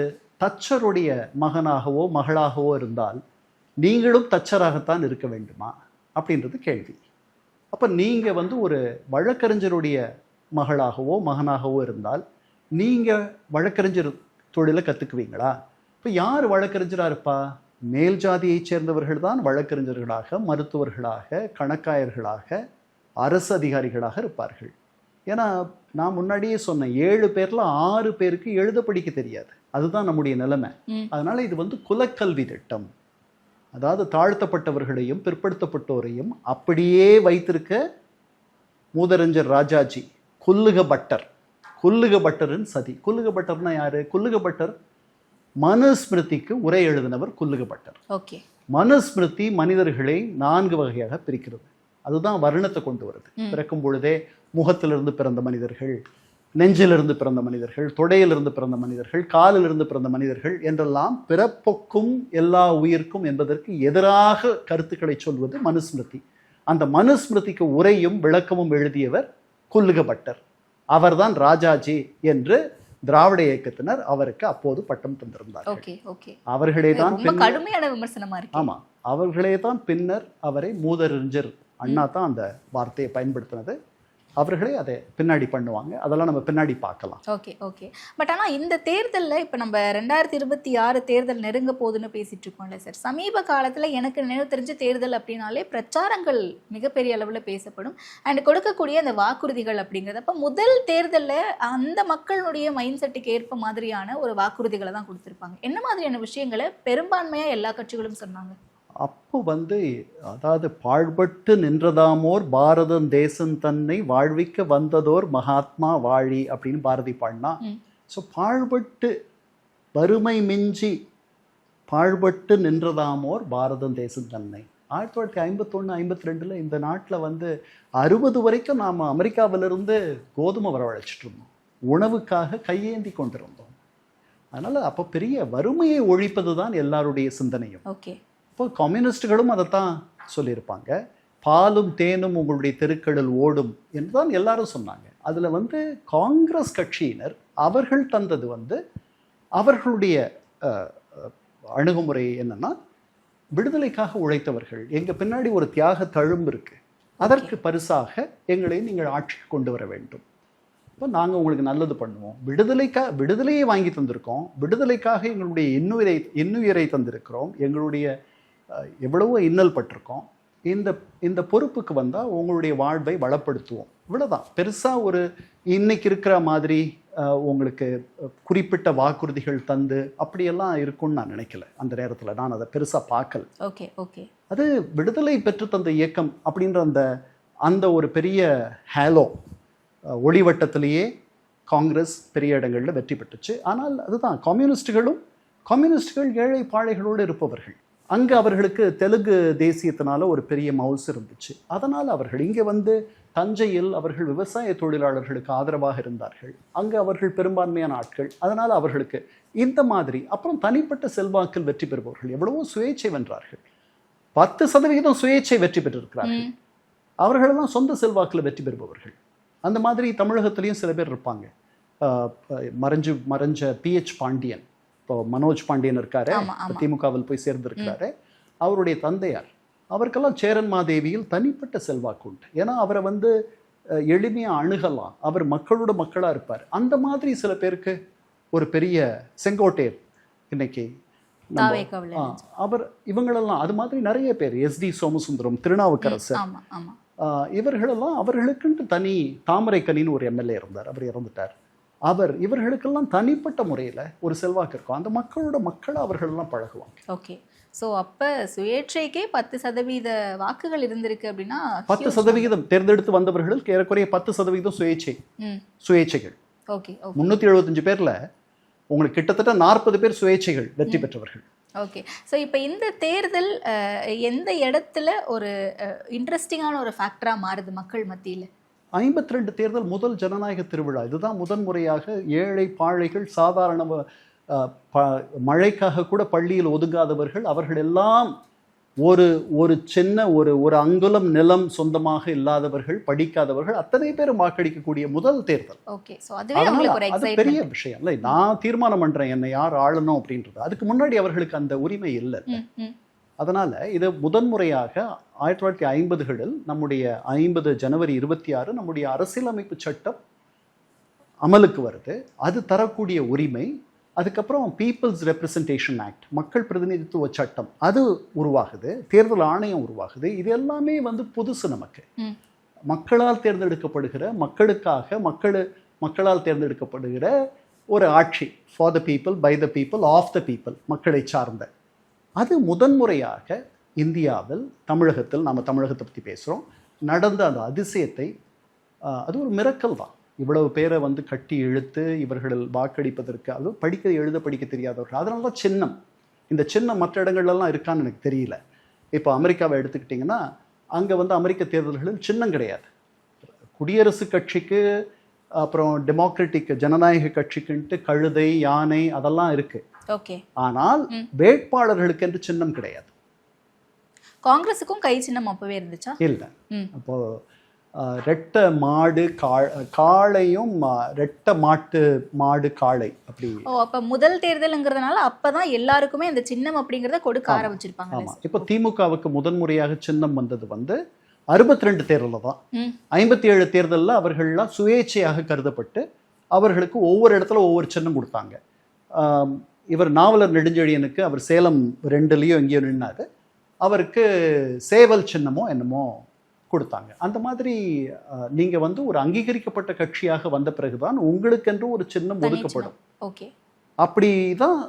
தச்சருடைய மகனாகவோ மகளாகவோ இருந்தால் நீங்களும் தச்சராகத்தான் இருக்க வேண்டுமா அப்படின்றது கேள்வி. அப்ப நீங்க ஒரு வழக்கறிஞருடைய மகளாகவோ மகனாகவோ இருந்தால் நீங்க வழக்கறிஞர் தொழிலை கத்துக்குவீங்களா? இப்ப யார் வழக்கறிஞரா இருப்பா? மேல் ஜாதியை சேர்ந்தவர்கள் தான் வழக்கறிஞர்களாக, மருத்துவர்களாக, கணக்காயர்களாக, அரசு அதிகாரிகளாக இருப்பார்கள். ஏன்னா நான் முன்னாடியே சொன்னேன், 7 பேர்ல 6 பேருக்கு எழுத படிக்க தெரியாது. அதுதான் நம்முடைய நிலைமை. அதனால இது வந்து குலக்கல்வி திட்டம். அதாவது தாழ்த்தப்பட்டவர்களையும் பிற்படுத்தப்பட்டோரையும் அப்படியே வைத்திருக்க மூதறிஞர் ராஜாஜி குல்லுக பட்டரின் சதி. குல்லுக பட்டர்னா யாரு? குல்லுக பட்டர் மனுஸ்மிருதிக்கு உரை எழுதினவர். குல்லுக பட்டர். ஓகே. மனுஸ்மிருதி மனிதர்களை 4 வகையாக பிரிக்கிறது. அதுதான் வர்ணத்தை கொண்டு வருது. பிறக்கும் பொழுதே முகத்திலிருந்து பிறந்த மனிதர்கள், நெஞ்சிலிருந்து பிறந்த மனிதர்கள், தொடையிலிருந்து பிறந்த மனிதர்கள், காலிலிருந்து பிறந்த மனிதர்கள் என்றெல்லாம் பிறப்புக்கும் எல்லா உயிர்க்கும் என்பதற்கு எதிராக கருத்துக்களை சொல்வது மனுஸ்மிருதி. அந்த மனுஸ்மிருதிக்கு உரையும் விளக்கமும் எழுதியவர் குல்லுக பட்டர். அவர்தான் ராஜாஜி என்று திராவிட இயக்கத்தினர் அவருக்கு அப்போது பட்டம் தந்திருந்தார்கள். அவர்களே தான் கடுமையான விமர்சனமா இருக்கு. ஆமா, அவர்களே தான் பின்னர் அவரை மூதறிஞர் அண்ணா தான் அந்த வார்த்தையை பயன்படுத்தினது. அவர்களே அதை பின்னாடி பண்ணுவாங்க. அதெல்லாம் நம்ம பின்னாடி பார்க்கலாம். Okay okay. பட் ஆனால் இந்த தேர்தலில் இப்போ நம்ம 2026 தேர்தல் நெருங்க போகுதுன்னு பேசிட்டு இருக்கோம்ல சார். சமீப காலத்தில் எனக்கு நினைவு தெரிஞ்ச தேர்தல் அப்படின்னாலே பிரச்சாரங்கள் மிகப்பெரிய அளவில் பேசப்படும் அண்ட் கொடுக்கக்கூடிய அந்த வாக்குறுதிகள் அப்படிங்கிறது. அப்போ முதல் தேர்தலில் அந்த மக்களுடைய மைண்ட் செட்டுக்கு ஏற்ப மாதிரியான ஒரு வாக்குறுதிகளை தான் கொடுத்துருப்பாங்க. என்ன மாதிரியான விஷயங்களை பெரும்பான்மையாக எல்லா கட்சிகளும் சொன்னாங்க? அப்போ வந்து அதாவது பாழ்பட்டு நின்றதாமோர் பாரதம் தேசம் தன்னை வாழ்விக்க வந்ததோர் மகாத்மா வாழி அப்படின்னு பாரதி பாடினா. ஸோ பாழ்பட்டு வறுமை மிஞ்சி பாழ்பட்டு நின்றதாமோர் பாரதம் தேசம் தன்னை. 1951-52 இந்த நாட்டில் வந்து 60 வரைக்கும் நாம் அமெரிக்காவிலிருந்து கோதுமை வரவழைச்சிட்டு இருந்தோம். உணவுக்காக கையேந்தி கொண்டிருந்தோம். அதனால் அப்போ பெரிய வறுமையை ஒழிப்பது தான் எல்லாருடைய சிந்தனையும். ஓகே. இப்போ கம்யூனிஸ்டுகளும் அதைத்தான் சொல்லியிருப்பாங்க. பாலும் தேனும் உங்களுடைய தெருக்களில் ஓடும் என்று தான் எல்லாரும் சொன்னாங்க. அதில் வந்து காங்கிரஸ் கட்சியினர் அவர்கள் தந்தது வந்து அவர்களுடைய அணுகுமுறை என்னன்னா, விடுதலைக்காக உழைத்தவர்கள், எங்கள் பின்னாடி ஒரு தியாக தழும்பு இருக்குது, அதற்கு பரிசாக எங்களை நீங்கள் ஆட்சிக்கு கொண்டு வர வேண்டும். இப்போ நாங்கள் உங்களுக்கு நல்லது பண்ணுவோம், விடுதலையை வாங்கி தந்திருக்கோம், விடுதலைக்காக எங்களுடைய இன்னுயிரை தந்திருக்கிறோம், எங்களுடைய எவ்வளவோ இன்னல் பட்டிருக்கோம், இந்த பொறுப்புக்கு வந்தால் உங்களுடைய வாழ்வை வளப்படுத்துவோம். இவ்வளோதான். பெருசாக ஒரு இன்னைக்கு இருக்கிற மாதிரி உங்களுக்கு குறிப்பிட்ட வாக்குறுதிகள் தந்து அப்படியெல்லாம் இருக்கும்னு நான் நினைக்கல. அந்த நேரத்தில் நான் அதை பெருசாக பார்க்கல. Okay okay. அது விடுதலை பெற்று தந்த இயக்கம் அப்படின்ற அந்த ஒரு பெரிய ஹேலோ ஒளிவட்டத்திலேயே காங்கிரஸ் பெரிய இடங்களில் வெற்றி பெற்றுச்சு. ஆனால் அதுதான் கம்யூனிஸ்டுகள் ஏழை பாழைகளோடு இருப்பவர்கள். அங்கே அவர்களுக்கு தெலுங்கு தேசியத்தினால ஒரு பெரிய மவுஸ் இருந்துச்சு. அதனால் அவர்கள் இங்கே வந்து தஞ்சையில் அவர்கள் விவசாய தொழிலாளர்களுக்கு ஆதரவாக இருந்தார்கள். அங்கே அவர்கள் பெரும்பான்மையான ஆட்கள். அதனால் அவர்களுக்கு இந்த மாதிரி அப்புறம் தனிப்பட்ட செல்வாக்கில் வெற்றி பெறுபவர்கள் எவ்வளவோ சுயேட்சை வென்றார்கள். 10% சுயேட்சை வெற்றி பெற்றிருக்கிறார்கள். அவர்களெல்லாம் சொந்த செல்வாக்கில் வெற்றி பெறுபவர்கள். அந்த மாதிரி தமிழகத்திலையும் சில பேர் இருப்பாங்க. மறைஞ்ச PH பாண்டியன், இப்போ மனோஜ் பாண்டியன் இருக்காரு, திமுகவில் போய் சேர்ந்திருக்கிறாரு. அவருடைய தந்தையார், அவருக்கெல்லாம் சேரன் மாதேவியில் தனிப்பட்ட செல்வாக்கு உண்டு. ஏன்னா அவரை வந்து எளிமையாக அணுகலாம், அவர் மக்களோட மக்களாக இருப்பார். அந்த மாதிரி சில பேருக்கு ஒரு பெரிய செங்கோட்டையர் இன்னைக்கு அவர் இவங்களெல்லாம் அது மாதிரி நிறைய பேர், SD சோமசுந்தரம், திருநாவுக்கரசர், இவர்களெல்லாம் அவர்களுக்குன்ட்டு தனி தாமரைக்கனின்னு ஒரு MLA இருந்தார், அவர் இறந்துட்டார். இவர்களுக்கெல்லாம் தனிப்பட்ட முறையில் ஒரு செல்வாக்கு இருக்கும். அந்த மக்கள் அவர்களெல்லாம் பழகுவாங்க. ஓகே. ஸோ அப்போ சுயேட்சைக்கே 10% வாக்குகள் இருந்திருக்கு அப்படின்னா 10% தேர்ந்தெடுத்து வந்தவர்களுக்கு ஏறக்குறைய 10% சுயேட்சைகள். ஓகே. 375 பேர்ல உங்களுக்கு கிட்டத்தட்ட 40 பேர் சுயேட்சைகள் வெற்றி பெற்றவர்கள். ஓகே. ஸோ இப்போ இந்த தேர்தல் எந்த இடத்துல ஒரு இன்ட்ரெஸ்டிங்கான ஒரு ஃபேக்டராக மாறுது மக்கள் மத்தியில்? 52 தேர்தல் முதல் ஜனநாயக திருவிழா. இதுதான் முதன்முறையாக ஏழை பாழைகள், சாதாரண மழைக்காக கூட பள்ளியில் ஒதுங்காதவர்கள், அவர்கள் எல்லாம் ஒரு சின்ன ஒரு அங்குலம் நிலம் சொந்தமாக இல்லாதவர்கள், படிக்காதவர்கள், அத்தனை பேரும் வாக்களிக்கக்கூடிய முதல் தேர்தல். அது பெரிய விஷயம் இல்லை. நான் தீர்மானம் பண்றேன் என்னை யார் ஆளணும் அப்படின்றது. அதுக்கு முன்னாடி அவர்களுக்கு அந்த உரிமை இல்லை. அதனால இது முதன்முறையாக 1950களில் நம்முடைய 50 ஜனவரி 26 நம்முடைய அரசியலமைப்பு சட்டம் அமலுக்கு வருது. அது தரக்கூடிய உரிமை. அதுக்கப்புறம் பீப்புள்ஸ் ரெப்ரசன்டேஷன் ஆக்ட், மக்கள் பிரதிநிதித்துவ சட்டம், அது உருவாகுது. தேர்தல் ஆணையம் உருவாகுது. இது எல்லாமே வந்து புதுசு நமக்கு. மக்களால் தேர்ந்தெடுக்கப்படுகிற, மக்களுக்காக மக்களால் தேர்ந்தெடுக்கப்படுகிற ஒரு ஆட்சி, for the people, by the people, of the people, மக்களை சார்ந்த. அது முதன்முறையாக இந்தியாவில், தமிழகத்தில், நாம் தமிழகத்தை பற்றி பேசுகிறோம், நடந்த அந்த அதிசயத்தை, அது ஒரு மிரக்கல் தான். இவ்வளவு பேரை வந்து கட்டி இழுத்து இவர்கள் வாக்களிப்பதற்கு, அதுவும் எழுத படிக்க தெரியாதவர்கள். அதனால தான் சின்னம், இந்த சின்னம் மற்ற இடங்கள்லாம் இருக்கான்னு எனக்கு தெரியல. இப்போ அமெரிக்காவை எடுத்துக்கிட்டிங்கன்னா, அங்கே வந்து அமெரிக்க தேர்தல்களில் சின்னம் கிடையாது. குடியரசுக் கட்சிக்கு, அப்புறம் டெமோக்ராட்டிக் ஜனநாயக கட்சிக்குன்ட்டு கழுதை, யானை அதெல்லாம் இருக்கு. ஓகே. ஆனால் வேட்பாளர்களுக்கு என்று சின்னம் கிடையாது. காங்கிரஸுக்கும் கை சின்னம் அப்பவே இருந்துச்சா? இல்லை. அப்போ ரெட்டை மாடு காளையும் ரெட்டை மாடு காளை அப்படி. அப்ப முதல் தேர்தல்ங்கிறதுனால அப்பதான் எல்லாருக்குமே இந்த சின்னம் அப்படிங்கறத கொடுக்க ஆரம்பிச்சிருப்பாங்க. ஆமா. இப்போ திமுகவுக்கு முதன்முறையாக சின்னம் வந்தது வந்து 62 தேர்தலில் தான். 57 தேர்தலில் அவர்கள்லாம் சுயேட்சையாக கருதப்பட்டு அவர்களுக்கு ஒவ்வொரு இடத்துல ஒவ்வொரு சின்னம் கொடுத்தாங்க. இவர் நாவலர் நெடுஞ்செழியனுக்கு அவர் சேலம் 2லயோ எங்கேயோ நின்னாரு, அவருக்கு சேவல் சின்னமோ என்னமோ கொடுத்தாங்க. அந்த மாதிரி நீங்க வந்து ஒரு அங்கீகரிக்கப்பட்ட கட்சியாக வந்த பிறகுதான் உங்களுக்கென்று ஒரு சின்னம் ஒதுக்கப்படும். அப்படிதான்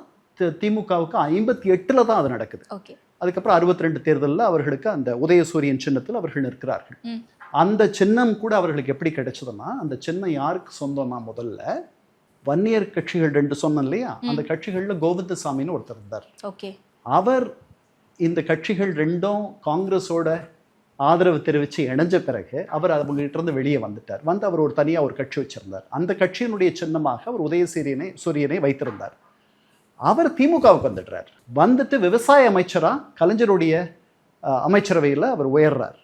திமுகவுக்கு 58ல் தான் அது நடக்குது. அதுக்கப்புறம் 62 தேர்தலில் அவர்களுக்கு அந்த உதயசூரியன் சின்னத்தில் அவர்கள் நிற்கிறார்கள். அந்த சின்னம் கூட அவர்களுக்கு எப்படி கிடைச்சதுன்னா, அந்த சின்னம் யாருக்கு சொந்தம்னா, முதல்ல வன்னியர் கட்சிகள் 2 சொன்னோம் இல்லையா, அந்த கட்சிகளில் கோவிந்தசாமின்னு ஒருத்தர் இருந்தார். அவர் இந்த கட்சிகள் 2ம் காங்கிரஸோட ஆதரவு தெரிவித்து இணைஞ்ச பிறகு அவர் அவங்ககிட்ட இருந்து வெளியே வந்துட்டார். வந்து அவர் ஒரு தனியாக ஒரு கட்சி வச்சிருந்தார். அந்த கட்சியினுடைய சின்னமாக அவர் உதயசூரியனை வைத்திருந்தார். அவர் திமுகவுக்கு வந்துடுறார். வந்துட்டு விவசாய அமைச்சராக கலைஞருடைய அமைச்சரவையில் அவர் உயர்றார்.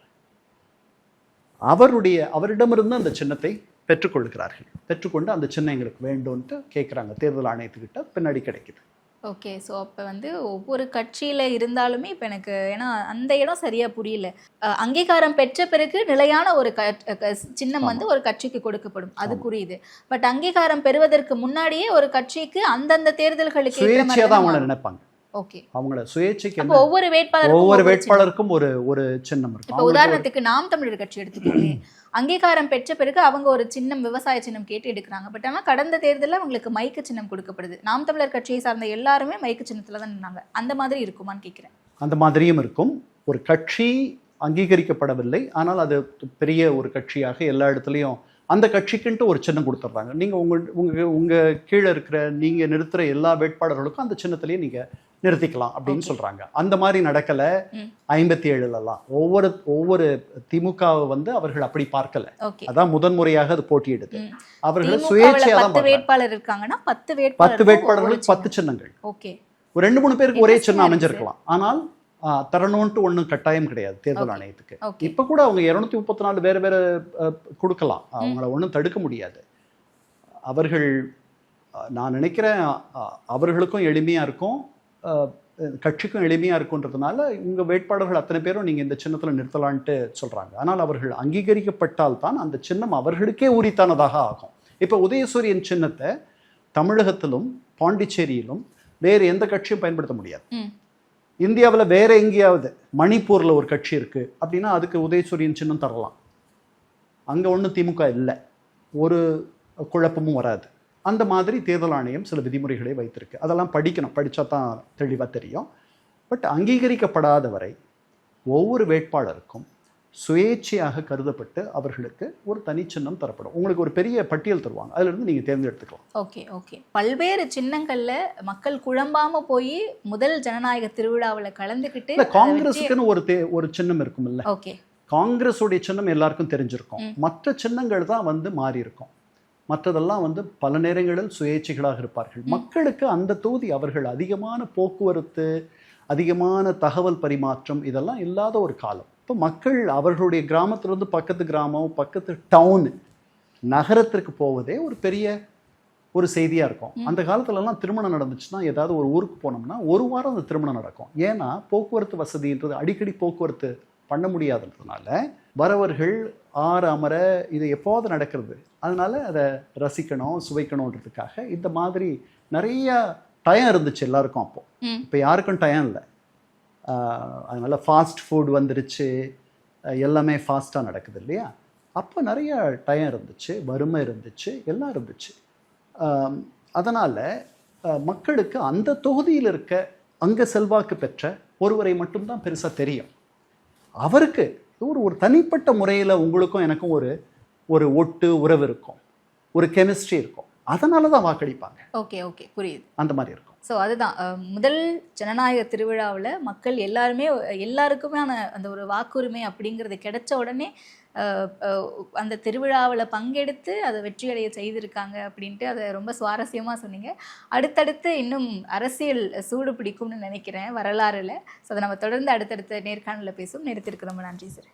அவரிடமிருந்து அந்த சின்னத்தை பெற்றுக்கொள்கிறார்கள். பெற்றுக்கொண்டு அந்த சின்னம் எங்களுக்கு வேண்டும்ன்ட்டு கேட்குறாங்க தேர்தல் ஆணையத்துக்கிட்ட. பின்னாடி கிடைக்குது. ஓகே. ஸோ அப்போ வந்து ஒவ்வொரு கட்சியில் இருந்தாலுமே இப்போ எனக்கு, ஏன்னா அந்த இடம் சரியாக புரியல. அங்கீகாரம் பெற்ற பிறகு நிலையான ஒரு சின்னம் வந்து ஒரு கட்சிக்கு கொடுக்கப்படும், அது புரியுது. பட் அங்கீகாரம் பெறுவதற்கு முன்னாடியே ஒரு கட்சிக்கு அந்தந்த தேர்தல்களுக்கு நினைப்பாங்க. ஓகே. அவங்கள சுயேட்சைக்கு ஒவ்வொரு வேட்பாளருக்கும் ஒரு சின்னம் இருக்கு. இப்போ உதாரணத்துக்கு நாம் தமிழர் கட்சி எடுத்துக்கோங்க, அங்கீகாரம் பெற்ற பிறகு அவங்க ஒரு சின்னம், விவசாய சின்னம் கேட்டு எடுக்கிறாங்க. பட் ஆனால் கடந்த தேர்தலில் அவங்களுக்கு மைக்கு சின்னம் கொடுக்கப்படுது. நாம் தமிழர் கட்சியை சார்ந்த எல்லாருமே மைக்கு சின்னத்தில் தான் நின்னாங்க. அந்த மாதிரி இருக்குமான்னு கேட்குறேன். அந்த மாதிரியும் இருக்கும். ஒரு கட்சி அங்கீகரிக்கப்படவில்லை, ஆனால் அது பெரிய ஒரு கட்சியாக எல்லா இடத்துலையும் அந்த கட்சிக்குன்ட்டு ஒரு சின்னம் கொடுத்துட்றாங்க. நீங்கள் உங்கள் கீழே இருக்கிற நீங்கள் நிறுத்துகிற எல்லா வேட்பாளர்களுக்கும் அந்த சின்னத்திலேயே நீங்கள் நிறுத்திக்கலாம் அப்படின்னு சொல்கிறாங்க. அந்த மாதிரி நடக்கலை 57லலாம். ஒவ்வொரு திமுகவை வந்து அவர்கள் அப்படி பார்க்கல. அதான் முதன்முறையாக அது போட்டியிடுது. அவர்கள் சுயேட்சையாக தான் வேட்பாளர் இருக்காங்கன்னா 10 வேட்பாளர்களுக்கு 10 சின்னங்கள். ஒரு 2-3 பேருக்கு ஒரே சின்னம் அமைஞ்சிருக்கலாம். ஆனால் தரணும்ன்ட்டு ஒன்றும் கட்டாயம் கிடையாது தேர்தல் ஆணையத்துக்கு. இப்போ கூட அவங்க 234 வேறு வேறு கொடுக்கலாம், அவங்கள ஒன்றும் தடுக்க முடியாது. அவர்கள், நான் நினைக்கிறேன் அவர்களுக்கும் எளிமையாக இருக்கும், கட்சிக்கும் எளிமையாக இருக்குன்றதுனால உங்கள் வேட்பாளர்கள் அத்தனை பேரும் நீங்கள் இந்த சின்னத்தில் நிறுத்தலான்ட்டு சொல்கிறாங்க. ஆனால் அவர்கள் அங்கீகரிக்கப்பட்டால் தான் அந்த சின்னம் அவர்களுக்கே உரித்தானதாக ஆகும். இப்போ உதயசூரியன் சின்னத்தை தமிழகத்திலும் பாண்டிச்சேரியிலும் வேறு எந்த கட்சியும் பயன்படுத்த முடியாது. இந்தியாவில் வேற எங்கேயாவது மணிப்பூரில் ஒரு கட்சி இருக்குது அப்படின்னா அதுக்கு உதயசூரியன் சின்னம் தரலாம். அங்கே ஒன்றும் திமுக இல்லை, ஒரு குழப்பமும் வராது. அந்த மாதிரி தேர்தல் ஆணையம் சில விதிமுறைகளை வைத்திருக்கு. அதெல்லாம் படிக்கணும், படித்தா தான் தெளிவாக தெரியும். பட் அங்கீகரிக்கப்படாத வரை ஒவ்வொரு வேட்பாளருக்கும் சுயேட்சையாக கருதப்பட்டு அவர்களுக்கு ஒரு தனிச்சின்னம் தரப்படும். உங்களுக்கு ஒரு பெரிய பட்டியல் தருவாங்க, அதிலிருந்து நீங்கள் தேர்ந்தெடுத்துக்கலாம். ஓகே. பல்வேறு சின்னங்களில் மக்கள் குழம்பாமல் போய் முதல் ஜனநாயக திருவிழாவில் கலந்துக்கிட்டு, காங்கிரஸுக்குன்னு ஒரு சின்னம் இருக்கும் இல்லை? காங்கிரஸுடைய சின்னம் எல்லாருக்கும் தெரிஞ்சிருக்கும். மற்ற சின்னங்கள் தான் வந்து மாறி இருக்கும். மற்றதெல்லாம் வந்து பல நேரங்களில் சுயேட்சைகளாக இருப்பார்கள். மக்களுக்கு அந்த தொகுதி அவர்கள் அதிகமான போக்குவரத்து, அதிகமான தகவல் பரிமாற்றம் இதெல்லாம் இல்லாத ஒரு காலம். இப்போ மக்கள் அவர்களுடைய கிராமத்திலிருந்து பக்கத்து கிராமம், பக்கத்து டவுன், நகரத்திற்கு போவதே ஒரு பெரிய ஒரு செய்தியாக இருக்கும். அந்த காலத்துலலாம் திருமணம் நடந்துச்சுன்னா, ஏதாவது ஒரு ஊருக்கு போனோம்னா ஒரு வாரம் அந்த திருமணம் நடக்கும். ஏன்னா போக்குவரத்து வசதின்றது அடிக்கடி போக்குவரத்து பண்ண முடியாததுனால வரவர்கள் அமர இது எப்போது நடக்கிறது. அதனால அதை ரசிக்கணும், சுவைக்கணுன்றதுக்காக இந்த மாதிரி நிறைய டயம் இருந்துச்சு எல்லாருக்கும். அப்போ இப்போ யாருக்கும் டயம் இல்லை. அதனால் ஃபாஸ்ட் ஃபுட் வந்துருச்சு, எல்லாமே ஃபாஸ்ட்டாக நடக்குது இல்லையா? அப்போ நிறைய டயம் இருந்துச்சு, வறுமை இருந்துச்சு, எல்லாம் இருந்துச்சு. அதனால் மக்களுக்கு அந்த தொகுதியில் இருக்க அங்கே செல்வாக்கு பெற்ற ஒருவரை மட்டும்தான் பெருசாக தெரியும். அவருக்கு ஒரு தனிப்பட்ட முறையில் உங்களுக்கும் எனக்கும் ஒரு ஒட்டு உறவு இருக்கும், ஒரு கெமிஸ்ட்ரி இருக்கும். அதனால தான் வாக்களிப்பாங்க. ஓகே ஓகே, புரியுது. அந்த மாதிரி இருக்கும். ஸோ அதுதான் முதல் ஜனநாயக திருவிழாவில் மக்கள் எல்லாருக்குமே அந்த ஒரு வாக்குரிமை அப்படிங்கிறது கிடைச்ச உடனே அந்த திருவிழாவில் பங்கெடுத்து அதை வெற்றியடைய செய்திருக்காங்க அப்படின்ட்டு அதை ரொம்ப சுவாரஸ்யமாக சொன்னீங்க. அடுத்தடுத்து இன்னும் அரசியல் சூடு பிடிக்கும்னு நினைக்கிறேன் வரலாறுல. ஸோ அதை நம்ம தொடர்ந்து அடுத்தடுத்த நேர்காணலில் பேசும். நேரத்திற்கு ரொம்ப நன்றி சார்.